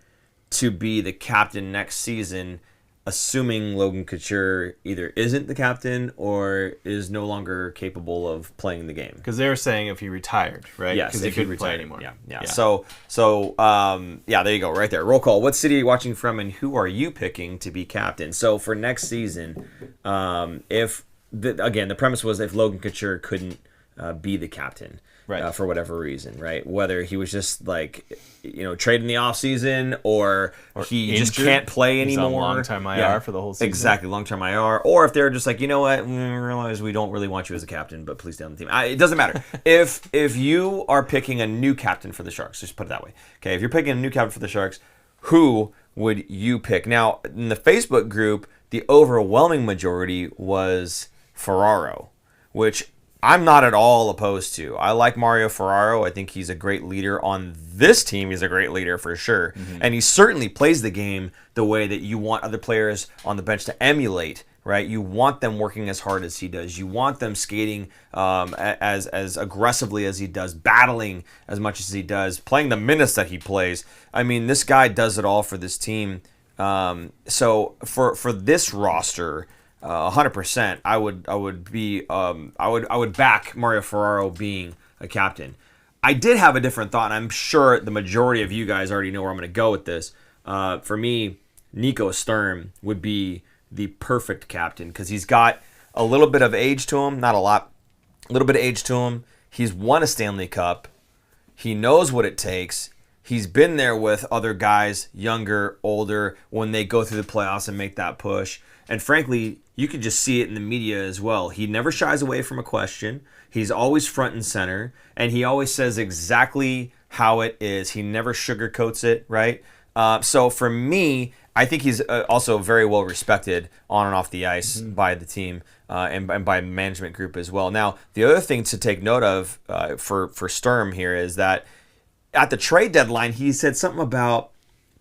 to be the captain next season, assuming Logan Couture either isn't the captain or is no longer capable of playing the game? Because they were saying if he retired, right? Yes, because he couldn't play anymore. Yeah. So there you go, right there. Roll call. What city are you watching from, and who are you picking to be captain? So for next season, the premise was if Logan Couture couldn't be the captain. Right. For whatever reason, right? Whether he was just like, traded in the offseason or he injured. Just can't play anymore. He's on long-term IR for the whole season. Exactly, long-term IR. Or if they're just like, you know what, we realize we don't really want you as a captain, but please stay on the team. It doesn't matter. If you are picking a new captain for the Sharks, just put it that way. Okay, if you're picking a new captain for the Sharks, who would you pick? Now, in the Facebook group, the overwhelming majority was Ferraro, which I'm not at all opposed to. I like Mario Ferraro. I think he's a great leader on this team. He's a great leader for sure. Mm-hmm. And he certainly plays the game the way that you want other players on the bench to emulate, right? You want them working as hard as he does. You want them skating as aggressively as he does, battling as much as he does, playing the minutes that he plays. I mean, this guy does it all for this team. So for this roster, 100%, I would back Mario Ferraro being a captain. I did have a different thought, and I'm sure the majority of you guys already know where I'm going to go with this. For me, Nico Sturm would be the perfect captain because he's got a little bit of age to him, not a lot, a little bit of age to him. He's won a Stanley Cup. He knows what it takes. He's been there with other guys, younger, older, when they go through the playoffs and make that push. And frankly, you can just see it in the media as well. He never shies away from a question. He's always front and center, and he always says exactly how it is. He never sugarcoats it, right? So for me, I think he's also very well respected on and off the ice by the team and by management group as well. Now, the other thing to take note of for Sturm here is that at the trade deadline, he said something about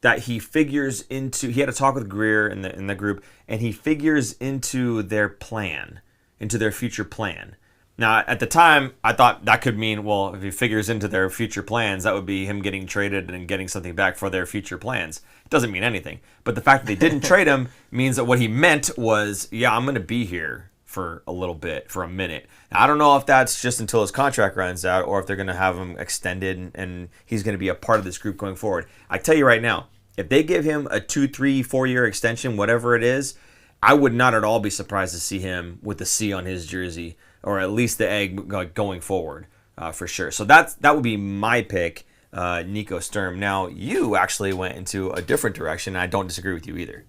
that he figures into. He had a talk with Greer in the group, and he figures into their plan, into their future plan. Now, at the time, I thought that could mean, well, if he figures into their future plans, that would be him getting traded and getting something back for their future plans. It doesn't mean anything. But the fact that they didn't trade him means that what he meant was, yeah, I'm going to be here for a little bit, for a minute. Now, I don't know if that's just until his contract runs out or if they're going to have him extended and he's going to be a part of this group going forward. I tell you right now, if they give him a 2, 3, 4-year extension, whatever it is, I would not at all be surprised to see him with the C on his jersey, or at least the egg going forward, for sure. So that would be my pick Nico Sturm. Now, you actually went into a different direction, and I don't disagree with you either.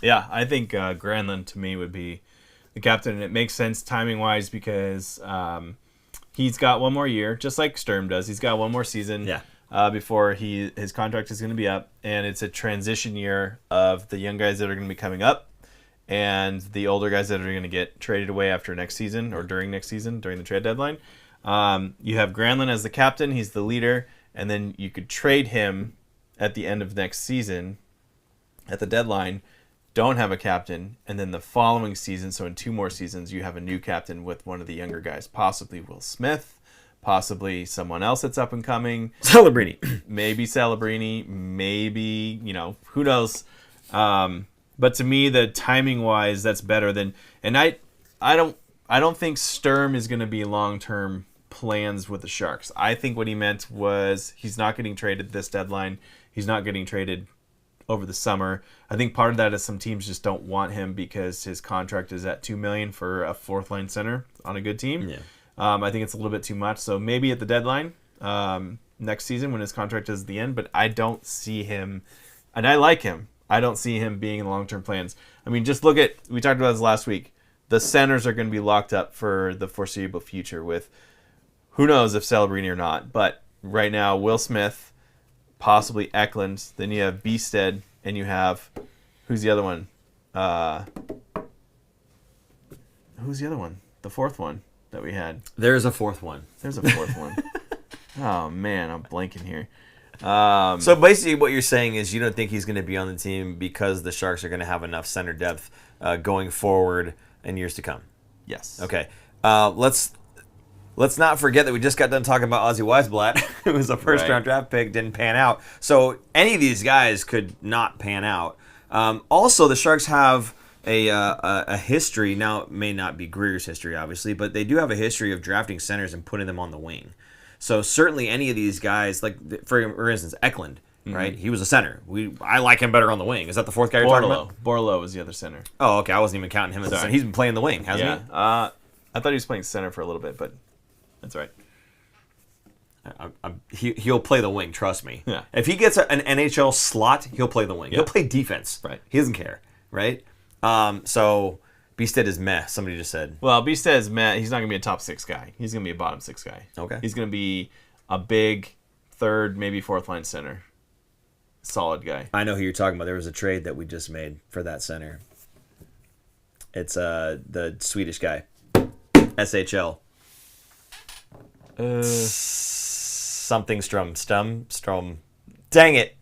Yeah, I think Granlund to me would be the captain, and it makes sense timing-wise because he's got one more year, just like Sturm does. He's got one more season before his contract is going to be up, and it's a transition year of the young guys that are going to be coming up and the older guys that are going to get traded away after next season or during next season, during the trade deadline. You have Granlund as the captain. He's the leader, and then you could trade him at the end of next season at the deadline. Don't have a captain, and then the following season, so in 2 more seasons, you have a new captain with one of the younger guys, possibly Will Smith, possibly someone else that's up and coming. Celebrini. Maybe Celebrini, maybe, who knows. But to me, the timing-wise, that's better than... And I don't think Sturm is going to be long-term plans with the Sharks. I think what he meant was he's not getting traded this deadline. He's not getting traded over the summer. I think part of that is some teams just don't want him because his contract is at $2 million for a fourth-line center on a good team. Yeah. I think it's a little bit too much. So maybe at the deadline next season when his contract is at the end, but I don't see him, and I like him. I don't see him being in the long-term plans. I mean, just look at, we talked about this last week, the centers are going to be locked up for the foreseeable future with who knows if Celebrini or not. But right now, Will Smith, possibly Eklund, then you have Beasted, and you have, who's the other one? Who's the other one? The fourth one that we had. There's a fourth one. There's a fourth one. Oh, man, I'm blanking here. So basically what you're saying is you don't think he's going to be on the team because the Sharks are going to have enough center depth going forward in years to come. Yes. Okay. Let's not forget that we just got done talking about Ozzy Wiesblatt, who was a first-round draft pick, didn't pan out. So any of these guys could not pan out. Also, the Sharks have a history. Now, it may not be Greer's history, obviously, but they do have a history of drafting centers and putting them on the wing. So certainly any of these guys, like for instance, Eklund, right? He was a center. I like him better on the wing. Is that the fourth guy you're talking about? Borlo was the other center. Oh, okay. I wasn't even counting him as a center. He's been playing the wing, hasn't he? I thought he was playing center for a little bit, but that's right. He'll play the wing, trust me. Yeah. If he gets an NHL slot, he'll play the wing. Yeah. He'll play defense. Right. He doesn't care, right? So Beasted is meh, somebody just said. Well, Beasted is meh. He's not going to be a top 6 guy. He's going to be a bottom 6 guy. Okay. He's going to be a big third, maybe fourth line center. Solid guy. I know who you're talking about. There was a trade that we just made for that center. It's the Swedish guy. SHL. Something Strom. Dang it.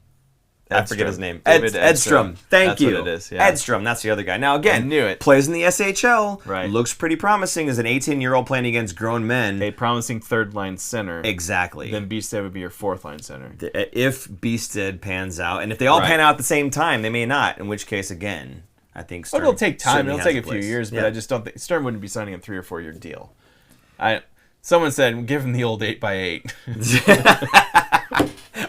I forget his name. Edstrom. Thank you. That's what it is, yeah. Edstrom, that's the other guy. Now, again, I knew it. Plays in the SHL. Right. Looks pretty promising as an 18-year-old playing against grown men. A promising third line center. Exactly. Then Beasted would be your fourth line center. If Beasted pans out, and if they all pan out at the same time, they may not, in which case, again, I think Sturm it'll take time. It'll take a few place. years, but I just don't think Sturm wouldn't be signing a 3 or 4 year deal. Someone said give him the old 8x8.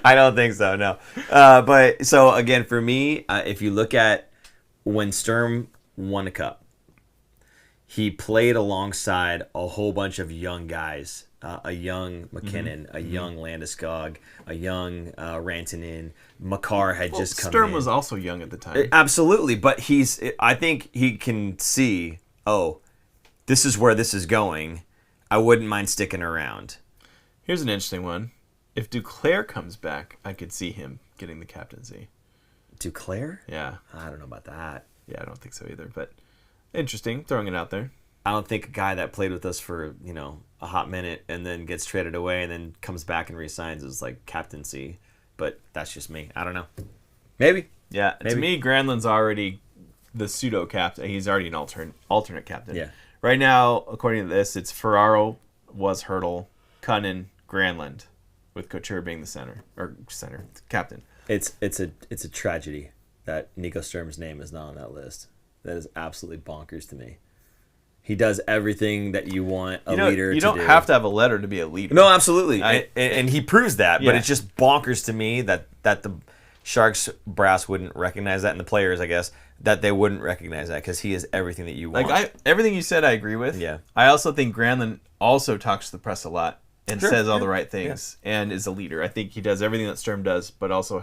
I don't think so, no. But so again, for me, if you look at when Sturm won a cup, he played alongside a whole bunch of young guys, a young McKinnon, a young Landeskog, a young Rantanen. Makar had just come Sturm in. was also young at the time. Absolutely, but I think he can see, this is where this is going. I wouldn't mind sticking around. Here's an interesting one. If Duclair comes back, I could see him getting the captaincy. Duclair? Yeah. I don't know about that. Yeah, I don't think so either, but interesting, throwing it out there. I don't think a guy that played with us for, a hot minute and then gets traded away and then comes back and resigns is like captaincy. But that's just me. I don't know. Maybe. Yeah, Maybe. To me, Granlund's already the pseudo-captain. He's already an alternate captain. Yeah. Right now, according to this, it's Ferraro, was Hurdle, Cunnin, Granlund, with Couture being the captain. It's a tragedy that Nico Sturm's name is not on that list. That is absolutely bonkers to me. He does everything that you want a leader to do. You don't have to have a letter to be a leader. No, absolutely. And he proves that, but Yeah. it's just bonkers to me that the Sharks brass wouldn't recognize that, and the players, I guess, that they wouldn't recognize that because he is everything that you want. Everything you said, I agree with. Yeah. I also think Granlund also talks to the press a lot, and says all the right things and is a leader. I think he does everything that Sturm does, but also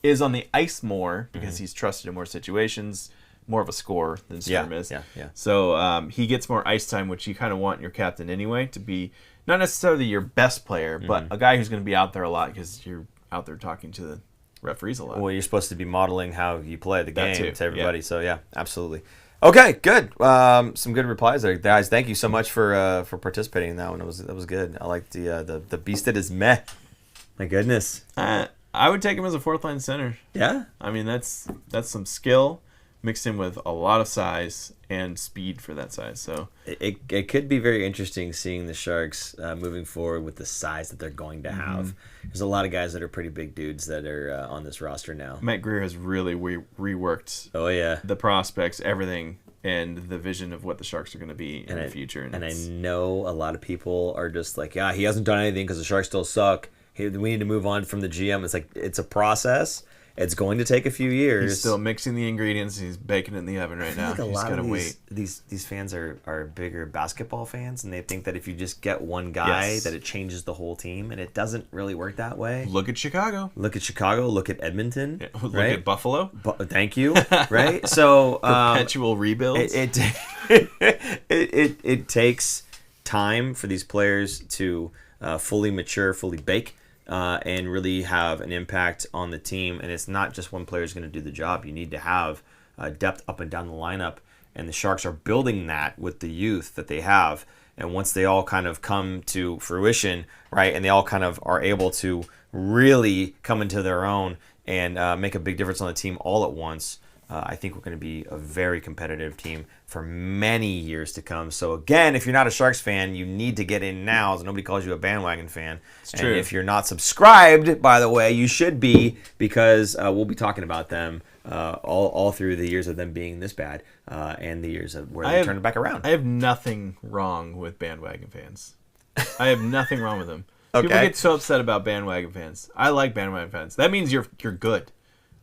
is on the ice more because he's trusted in more situations, more of a scorer than Sturm is. Yeah. So he gets more ice time, which you kind of want in your captain anyway, to be not necessarily your best player, but a guy who's going to be out there a lot because you're out there talking to the referees a lot. Well, you're supposed to be modeling how you play the game to everybody. Yeah. So, yeah, absolutely. Okay, good. Some good replies there, guys. Thank you so much for participating in that one. That was good. I like the beast that is meh. My goodness. I would take him as a fourth line center. Yeah. I mean, that's some skill mixed in with a lot of size and speed for that size. So it could be very interesting seeing the Sharks moving forward with the size that they're going to have. There's a lot of guys that are pretty big dudes that are on this roster now. Matt Greer has really reworked the prospects, everything, and the vision of what the Sharks are going to be in the future. And I know a lot of people are just like, yeah, he hasn't done anything because the Sharks still suck. We need to move on from the GM. It's like, it's a process. It's going to take a few years. He's still mixing the ingredients. He's baking it in the oven right now. He's got to wait. These fans are bigger basketball fans, and they think that if you just get one guy, that it changes the whole team, and it doesn't really work that way. Look at Chicago. Look at Edmonton. Yeah, look at Buffalo. Thank you. Right. So perpetual rebuilds. It takes time for these players to fully mature, fully bake. And really have an impact on the team. And it's not just one player is going to do the job. You need to have depth up and down the lineup. And the Sharks are building that with the youth that they have. And once they all kind of come to fruition, right, and they all kind of are able to really come into their own and make a big difference on the team all at once, I think we're going to be a very competitive team for many years to come. So again, if you're not a Sharks fan, you need to get in now so nobody calls you a bandwagon fan. It's true. And if you're not subscribed, by the way, you should be, because we'll be talking about them all through the years of them being this bad and the years of where they turn it back around. I have nothing wrong with bandwagon fans. I have nothing wrong with them. Okay. People get so upset about bandwagon fans. I like bandwagon fans. That means you're good.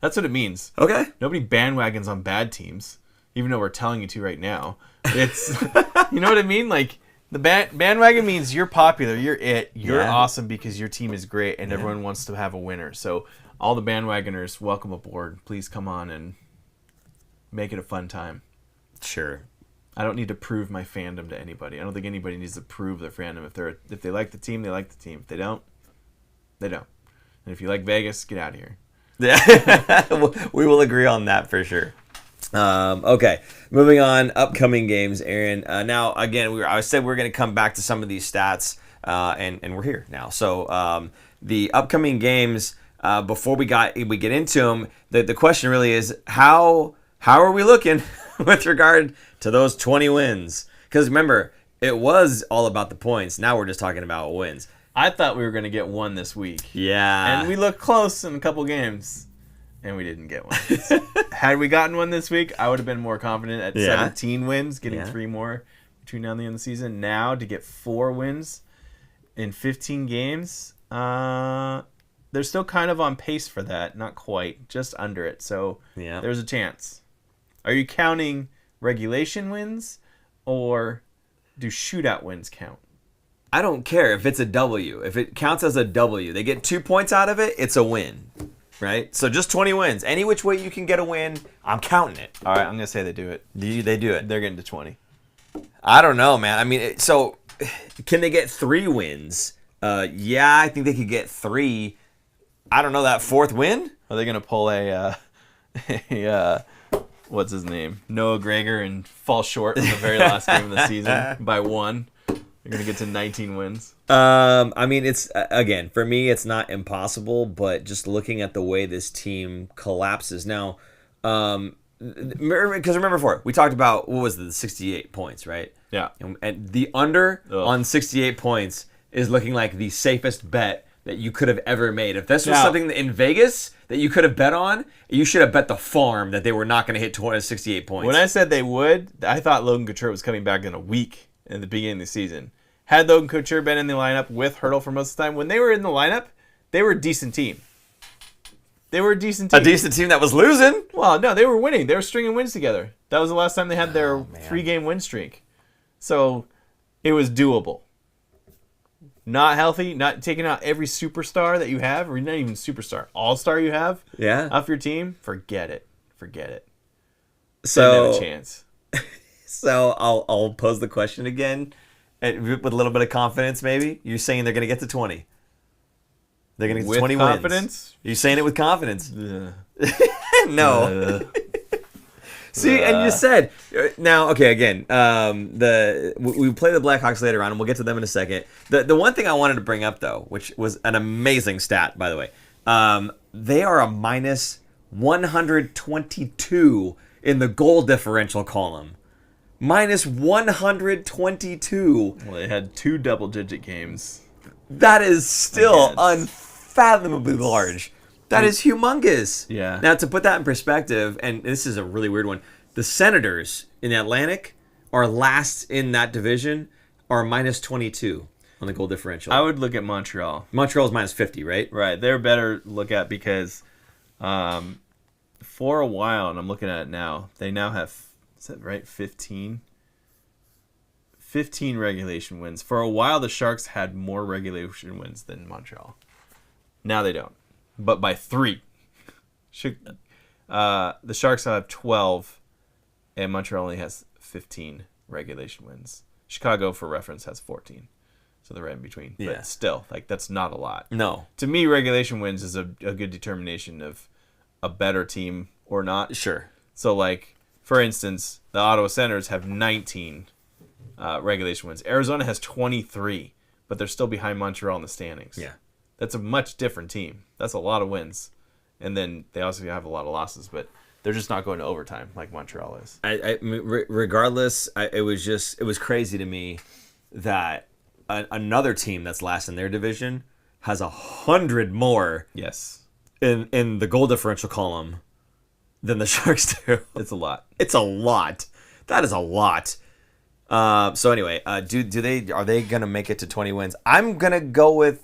That's what it means. Okay. Nobody bandwagons on bad teams, even though we're telling you to right now. It's, you know what I mean? Like, the bandwagon means you're popular, you're awesome because your team is great and everyone wants to have a winner. So all the bandwagoners, welcome aboard. Please come on and make it a fun time. Sure. I don't need to prove my fandom to anybody. I don't think anybody needs to prove their fandom. If they like the team, they like the team. If they don't, they don't. And if you like Vegas, get out of here. Yeah, we will agree on that for sure. Okay, moving on. Upcoming games, Aaron. Now, again, I said we were going to come back to some of these stats, and we're here now. So the upcoming games, before we get into them, the question really is how are we looking with regard to those 20 wins? Because remember, it was all about the points. Now we're just talking about wins. I thought we were going to get one this week. Yeah. And we looked close in a couple games, and we didn't get one. Had we gotten one this week, I would have been more confident at 17 wins, getting 3 more between now and the end of the season. Now, to get 4 wins in 15 games, they're still kind of on pace for that. Not quite, just under it. So there's a chance. Are you counting regulation wins, or do shootout wins count? I don't care if it's a W. If it counts as a W, they get 2 points out of it, it's a win, right? So just 20 wins. Any which way you can get a win, I'm counting it. All right, I'm going to say they do it. They do it. They're getting to 20. I don't know, man. I mean, so can they get 3 wins? Yeah, I think they could get 3. I don't know, that 4th win? Are they going to pull a what's his name? Noah Gregor and fall short in the very last game of the season by 1? They're going to get to 19 wins. I mean, it's, again, for me, it's not impossible, but just looking at the way this team collapses. Now, because remember before, we talked about, what was it, the 68 points, right? Yeah. And the under on 68 points is looking like the safest bet that you could have ever made. If this was something in Vegas that you could have bet on, you should have bet the farm that they were not going to hit 68 points. When I said they would, I thought Logan Couture was coming back in a week in the beginning of the season. Had Logan Couture been in the lineup with Hertl for most of the time, when they were in the lineup, they were a decent team. A decent team that was losing? Well, no, they were winning. They were stringing wins together. That was the last time they had their 3-game win streak. So it was doable. not healthy, not taking out every superstar that you have, or not even superstar, all-star you have off your team, forget it. So Didn't have a chance. So I'll pose the question again with a little bit of confidence, maybe. You're saying they're going to get to 20. They're going to get to 20 confidence? Wins. You're saying it with confidence. No. See, and you said now. Okay, again, we play the Blackhawks later on, and we'll get to them in a second. The one thing I wanted to bring up though, which was an amazing stat, by the way, they are a minus 122 in the goal differential column. Minus 122. Well, they had 2 double-digit games. That is still unfathomably large. That is humongous. Yeah. Now, to put that in perspective, and this is a really weird one, the Senators in the Atlantic are last in that division, are minus 22 on the goal differential. I would look at Montreal. Montreal's minus 50, right? Right. They're better to look at because for a while, and I'm looking at it now, they now have, is that right, 15? 15 regulation wins. For a while, the Sharks had more regulation wins than Montreal. Now they don't. But by 3. The Sharks have 12, and Montreal only has 15 regulation wins. Chicago, for reference, has 14. So they're right in between. Yeah. But still, that's not a lot. No. To me, regulation wins is a good determination of a better team or not. Sure. So, for instance, the Ottawa Senators have 19 regulation wins. Arizona has 23, but they're still behind Montreal in the standings. Yeah. That's a much different team. That's a lot of wins. And then they also have a lot of losses, but they're just not going to overtime like Montreal is. Regardless, it was crazy to me that another team that's last in their division has 100 more in the goal differential column than the Sharks do. It's a lot. It's a lot. That is a lot. So anyway, are they gonna make it to 20 wins? I'm gonna go with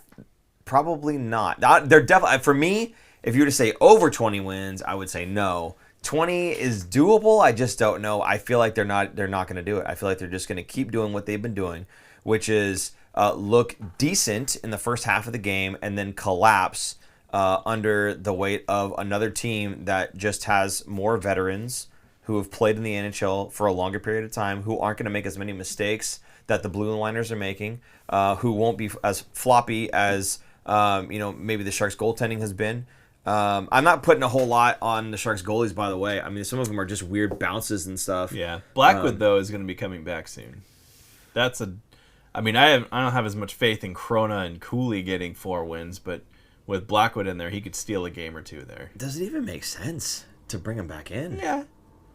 probably not. They're definitely, for me, if you were to say over 20 wins, I would say no. 20 is doable. I just don't know. I feel like they're not going to do it. I feel like they're just going to keep doing what they've been doing, which is look decent in the first half of the game and then collapse under the weight of another team that just has more veterans who have played in the NHL for a longer period of time, who aren't going to make as many mistakes that the Blue Liners are making, who won't be as floppy as maybe the Sharks' goaltending has been. I'm not putting a whole lot on the Sharks' goalies, by the way. I mean, some of them are just weird bounces and stuff. Yeah, Blackwood though is going to be coming back soon. I don't have as much faith in Krona and Cooley getting 4 wins, but with Blackwood in there, he could steal a game or 2 there. Does it even make sense to bring him back in? Yeah.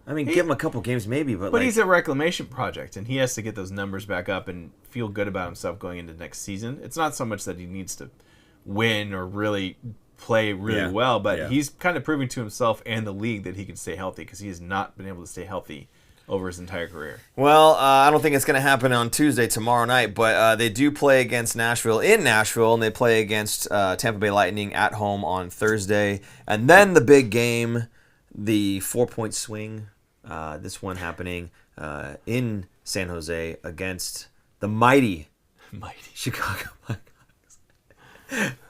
I mean, give him a couple games maybe, but he's a reclamation project, and he has to get those numbers back up and feel good about himself going into next season. It's not so much that he needs to win or really play really well, but he's kind of proving to himself and the league that he can stay healthy because he has not been able to stay healthy over his entire career. Well, I don't think it's going to happen on Tuesday, tomorrow night, but they do play against Nashville in Nashville, and they play against Tampa Bay Lightning at home on Thursday. And then the big game, the 4-point swing, this one happening in San Jose against the mighty Chicago Blackhawks.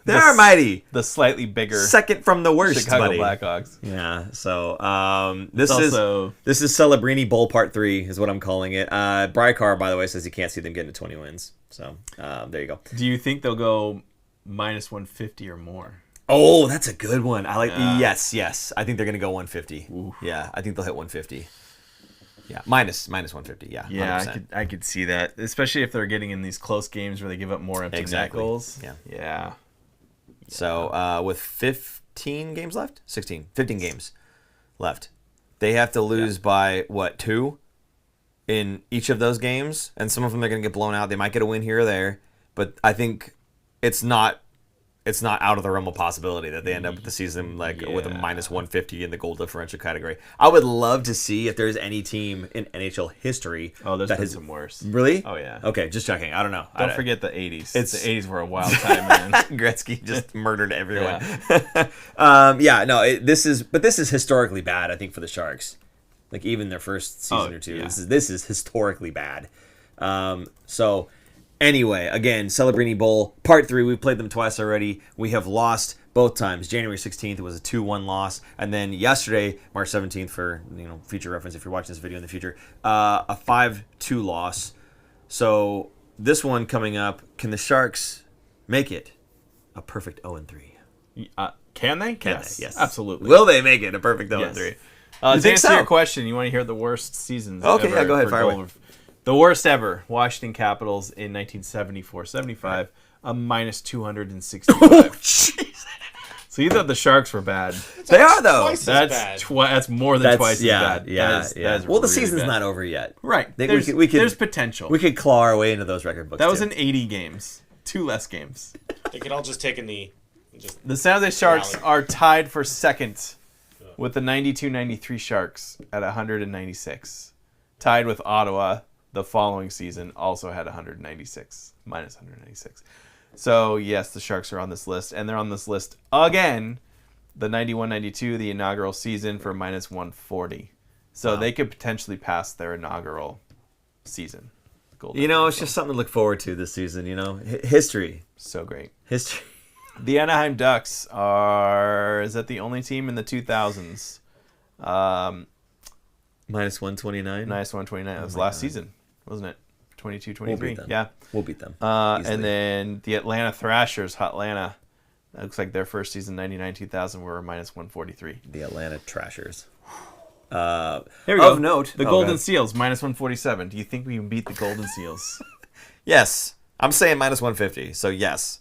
They are mighty. The slightly bigger second from the worst Chicago buddy. Blackhawks. Yeah. So this is Celebrini Bowl Part 3 is what I'm calling it. Brycar, by the way, says he can't see them getting to 20 wins. So there you go. Do you think they'll go minus 150 or more? Oh, that's a good one. I like. Yes. I think they're gonna go 150. Ooh. Yeah, I think they'll hit 150. Yeah, minus 150. Yeah. Yeah, 100%. I could see that, especially if they're getting in these close games where they give up more empty net goals. Yeah. So with 15 games left, 15 games left, they have to lose by what, 2 in each of those games, and some of them they're gonna get blown out. They might get a win here or there, but I think it's not out of the realm of possibility that they end up with the season with a minus 150 in the goal differential category. I would love to see if there's any team in NHL history. Oh, there's been some worse. Really? Oh, yeah. Okay, just checking. I don't know. Don't forget the 80s. The 80s were a wild time, man. Gretzky just murdered everyone. This is historically bad, I think, for the Sharks. Even their first season or two. Yeah. This is historically bad. So Anyway, again, Celebrini Bowl, Part 3. We've played them twice already. We have lost both times. January 16th, it was a 2-1 loss. And then yesterday, March 17th, for future reference if you're watching this video in the future, a 5-2 loss. So this one coming up, can the Sharks make it a perfect 0-3? Can they? Can they? Yes. Absolutely. Will they make it a perfect 0-3? To think answer so? your question, you want to hear the worst seasons Okay, ever yeah, go ahead, for fire goal away. The worst ever, Washington Capitals in 1974-75, a minus 265. Jeez. So you thought the Sharks were bad. They are, though. Twice as bad. That's more than twice yeah, as bad. Yeah, That is Well, the really season's bad. not over yet. Right. We could- There's potential. We could claw our way into those record books. That was too. in 80 games. 2 less games. They could all just take a knee. And just The San Jose Sharks Rally. are tied for second with the 92-93 Sharks at 196. Tied with Ottawa the following season, also had 196, minus 196. So, yes, the Sharks are on this list, and they're on this list again, the 91-92, the inaugural season, for minus 140. So they could potentially pass their inaugural season. It's just something to look forward to this season, History. So great. History. The Anaheim Ducks is that the only team in the 2000s? Minus 129. Minus 129. That was my last God. season, wasn't it? 22-23. We'll beat them. Yeah. We'll beat them. Easily. And then the Atlanta Thrashers, Hotlanta. That looks like their first season, 99-2000, were minus 143. The Atlanta Trashers. There we go. Of note. The Oh, Golden God. Seals, minus 147. Do you think we can beat the Golden Seals? Yes. I'm saying minus 150. So, yes.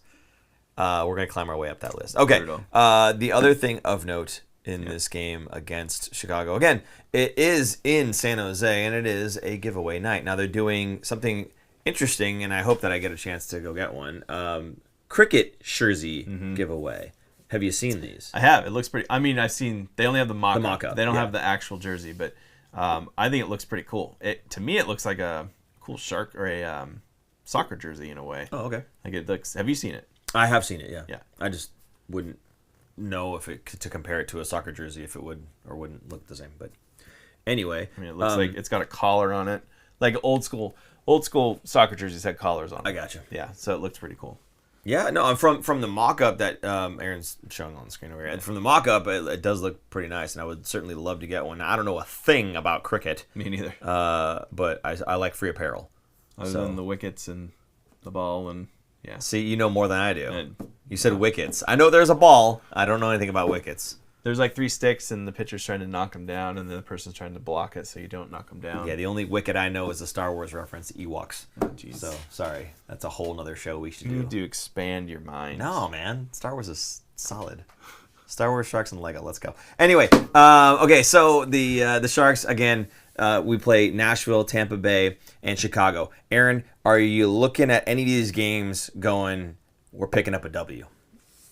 We're going to climb our way up that list. Okay. Brutal. The other thing of note in this game against Chicago, again, it is in San Jose, and it is a giveaway night. Now, they're doing something interesting, and I hope that I get a chance to go get one. Cricket jersey giveaway. Have you seen these? I have. It looks pretty. I mean, I've seen. They only have the mock-up. mock-up, They don't yeah. have the actual jersey, but I think it looks pretty cool. To me, it looks like a cool shark or a soccer jersey in a way. Oh, okay. Like it looks. Have you seen it? I have seen it, yeah. Yeah. I just wouldn't know if to compare it to a soccer jersey if it would or wouldn't look the same. But anyway, I mean, it looks like it's got a collar on it, like old school soccer jerseys had collars on them. I gotcha. Yeah, so it looks pretty cool. Yeah, no, from the mock-up that Aaron's showing on the screen over here. And from the mock-up, it does look pretty nice, and I would certainly love to get one. I don't know a thing about cricket, Me neither. but I like free apparel. Other than the wickets and the ball and yeah. See, you know more than I do. And You said wickets. I know there's a ball. I don't know anything about wickets. there's like 3 sticks, and the pitcher's trying to knock them down, and the person's trying to block it so you don't knock them down. Yeah, the only wicket I know is a Star Wars reference, Ewoks. Jeez. So, sorry. That's a whole nother show we should You do. need to expand your mind. No, man. Star Wars is solid. Star Wars, Sharks, and Lego. Let's go. Anyway, okay, so the Sharks, again, we play Nashville, Tampa Bay, and Chicago. Aaron, are you looking at any of these games going, we're picking up a W?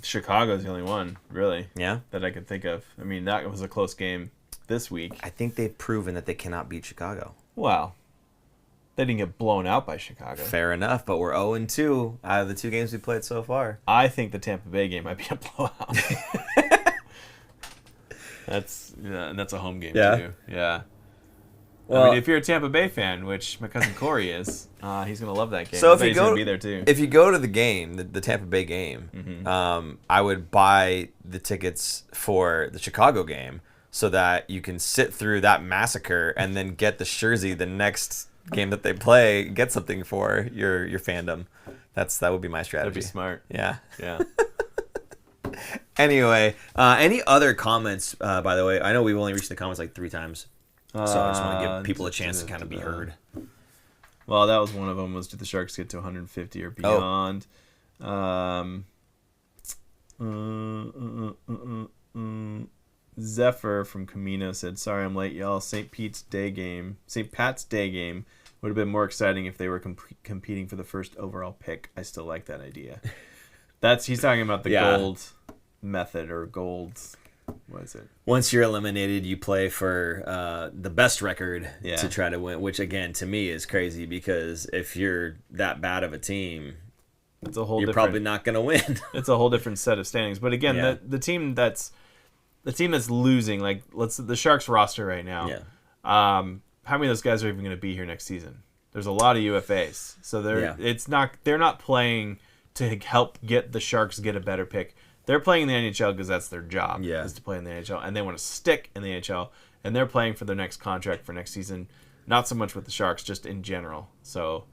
Chicago's the only one, really, Yeah? that I could think of. I mean, that was a close game this week. I think they've proven that they cannot beat Chicago. Wow. They didn't get blown out by Chicago. Fair enough, but we're 0-2 out of the 2 games we played so far. I think the Tampa Bay game might be a blowout. That's a home game Yeah? too. Yeah. Well, I mean, if you're a Tampa Bay fan, which my cousin Corey is, he's gonna love that game. So I if bet you he's go, gonna be there too. if you go to the game, the Tampa Bay game, I would buy the tickets for the Chicago game so that you can sit through that massacre and then get the jersey the next game that they play, get something for your fandom. That would be my strategy. That'd be smart. Yeah. Yeah. Anyway, any other comments? By the way, I know we've only reached the comments like 3 times, so I just want to give people a chance to kind of be heard. Well, that was one of them. Was do the Sharks get to 150 or beyond? Zephyr from Camino said, "Sorry, I'm late, y'all. St. Pat's Day game would have been more exciting if they were competing for the first overall pick. I still like that idea." He's talking about the gold method or gold. What is it? Once you're eliminated, you play for the best record Yeah. to try to win, which again to me is crazy because if you're that bad of a team, It's a whole you're different. probably not going to win. It's a whole different set of standings. But again, Yeah. the team that's losing, like the Sharks roster right now. Yeah. How many of those guys are even going to be here next season? There's a lot of UFAs, so they're not playing to help get the Sharks get a better pick. They're playing in the NHL because that's their job, is to play in the NHL, and they want to stick in the NHL, and they're playing for their next contract for next season. Not so much with the Sharks, just in general. So,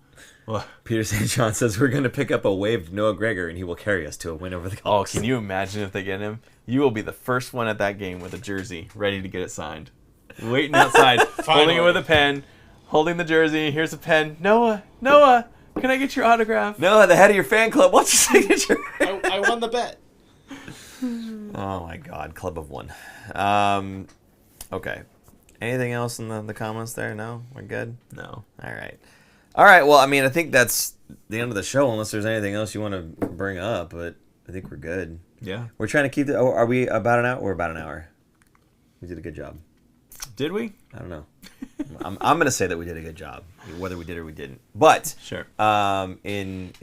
well, Peter St. John says we're going to pick up a waived Noah Gregor, and he will carry us to a win over the Hawks. Can you imagine if they get him? You will be the first one at that game with a jersey, ready to get it signed. Waiting outside, holding it with a pen, holding the jersey. Here's a pen. Noah, can I get your autograph? Noah, the head of your fan club, what's your signature? I won the bet. Oh my God, club of one. Okay. Anything else in the comments there? No? We're good? No. All right. Well, I mean, I think that's the end of the show, unless there's anything else you want to bring up, but I think we're good. Yeah. We're trying to keep are we about an hour? We're about an hour. We did a good job. Did we? I don't know. I'm going to say that we did a good job, whether we did or we didn't. But sure. In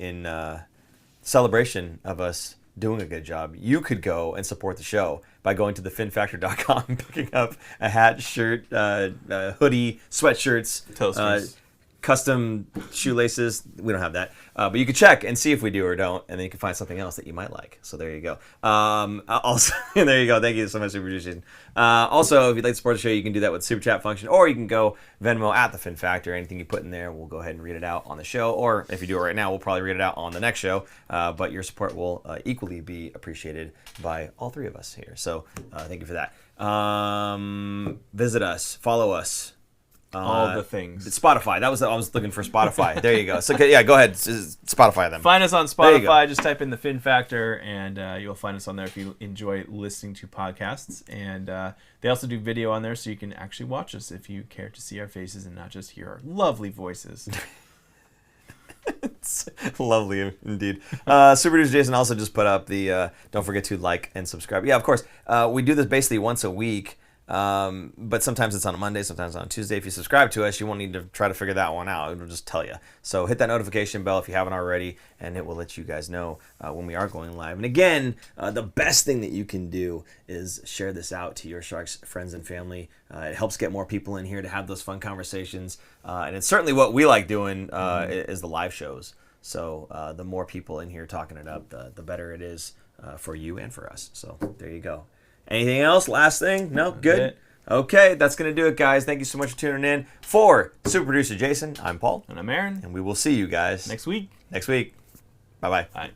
celebration of us doing a good job, you could go and support the show by going to thefinfactor.com and picking up a hat, shirt, hoodie, sweatshirts, Toasters. Custom shoelaces. We don't have that. But you can check and see if we do or don't, and then you can find something else that you might like. So there you go. Also, there you go. Thank you so much, Super Jason. Also, if you'd like to support the show, you can do that with the Super Chat function, or you can go Venmo at the Fin Factor. Anything you put in there, we'll go ahead and read it out on the show. Or if you do it right now, we'll probably read it out on the next show. But your support will equally be appreciated by all three of us here. So thank you for that. Visit us. Follow us. All the things. Spotify. I was looking for Spotify. There you go. So yeah, go ahead. Spotify them. Find us on Spotify. Just type in the Fin Factor, and you'll find us on there if you enjoy listening to podcasts. And they also do video on there, so you can actually watch us if you care to see our faces and not just hear our lovely voices. It's lovely indeed. Super Producer Jason also just put up the don't forget to like and subscribe. Yeah, of course. We do this basically once a week. But sometimes it's on a Monday, sometimes on a Tuesday. If you subscribe to us, you won't need to try to figure that one out. It'll just tell you. So hit that notification bell if you haven't already, and it will let you guys know when we are going live. And again, the best thing that you can do is share this out to your Sharks friends and family. It helps get more people in here to have those fun conversations. And it's certainly what we like doing is the live shows. So the more people in here talking it up, the better it is for you and for us. So there you go. Anything else? Last thing? No? Good? Okay, that's going to do it, guys. Thank you so much for tuning in. For Super Producer Jason, I'm Paul. And I'm Aaron. And we will see you guys next week. Bye-bye. Bye.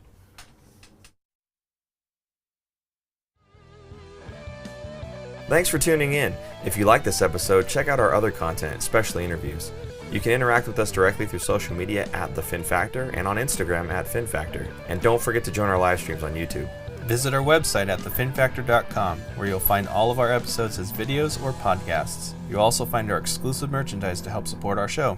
Thanks for tuning in. If you like this episode, check out our other content, especially interviews. You can interact with us directly through social media at The Fin Factor and on Instagram at Fin Factor. And don't forget to join our live streams on YouTube. Visit our website at thefinfactor.com, where you'll find all of our episodes as videos or podcasts. You'll also find our exclusive merchandise to help support our show.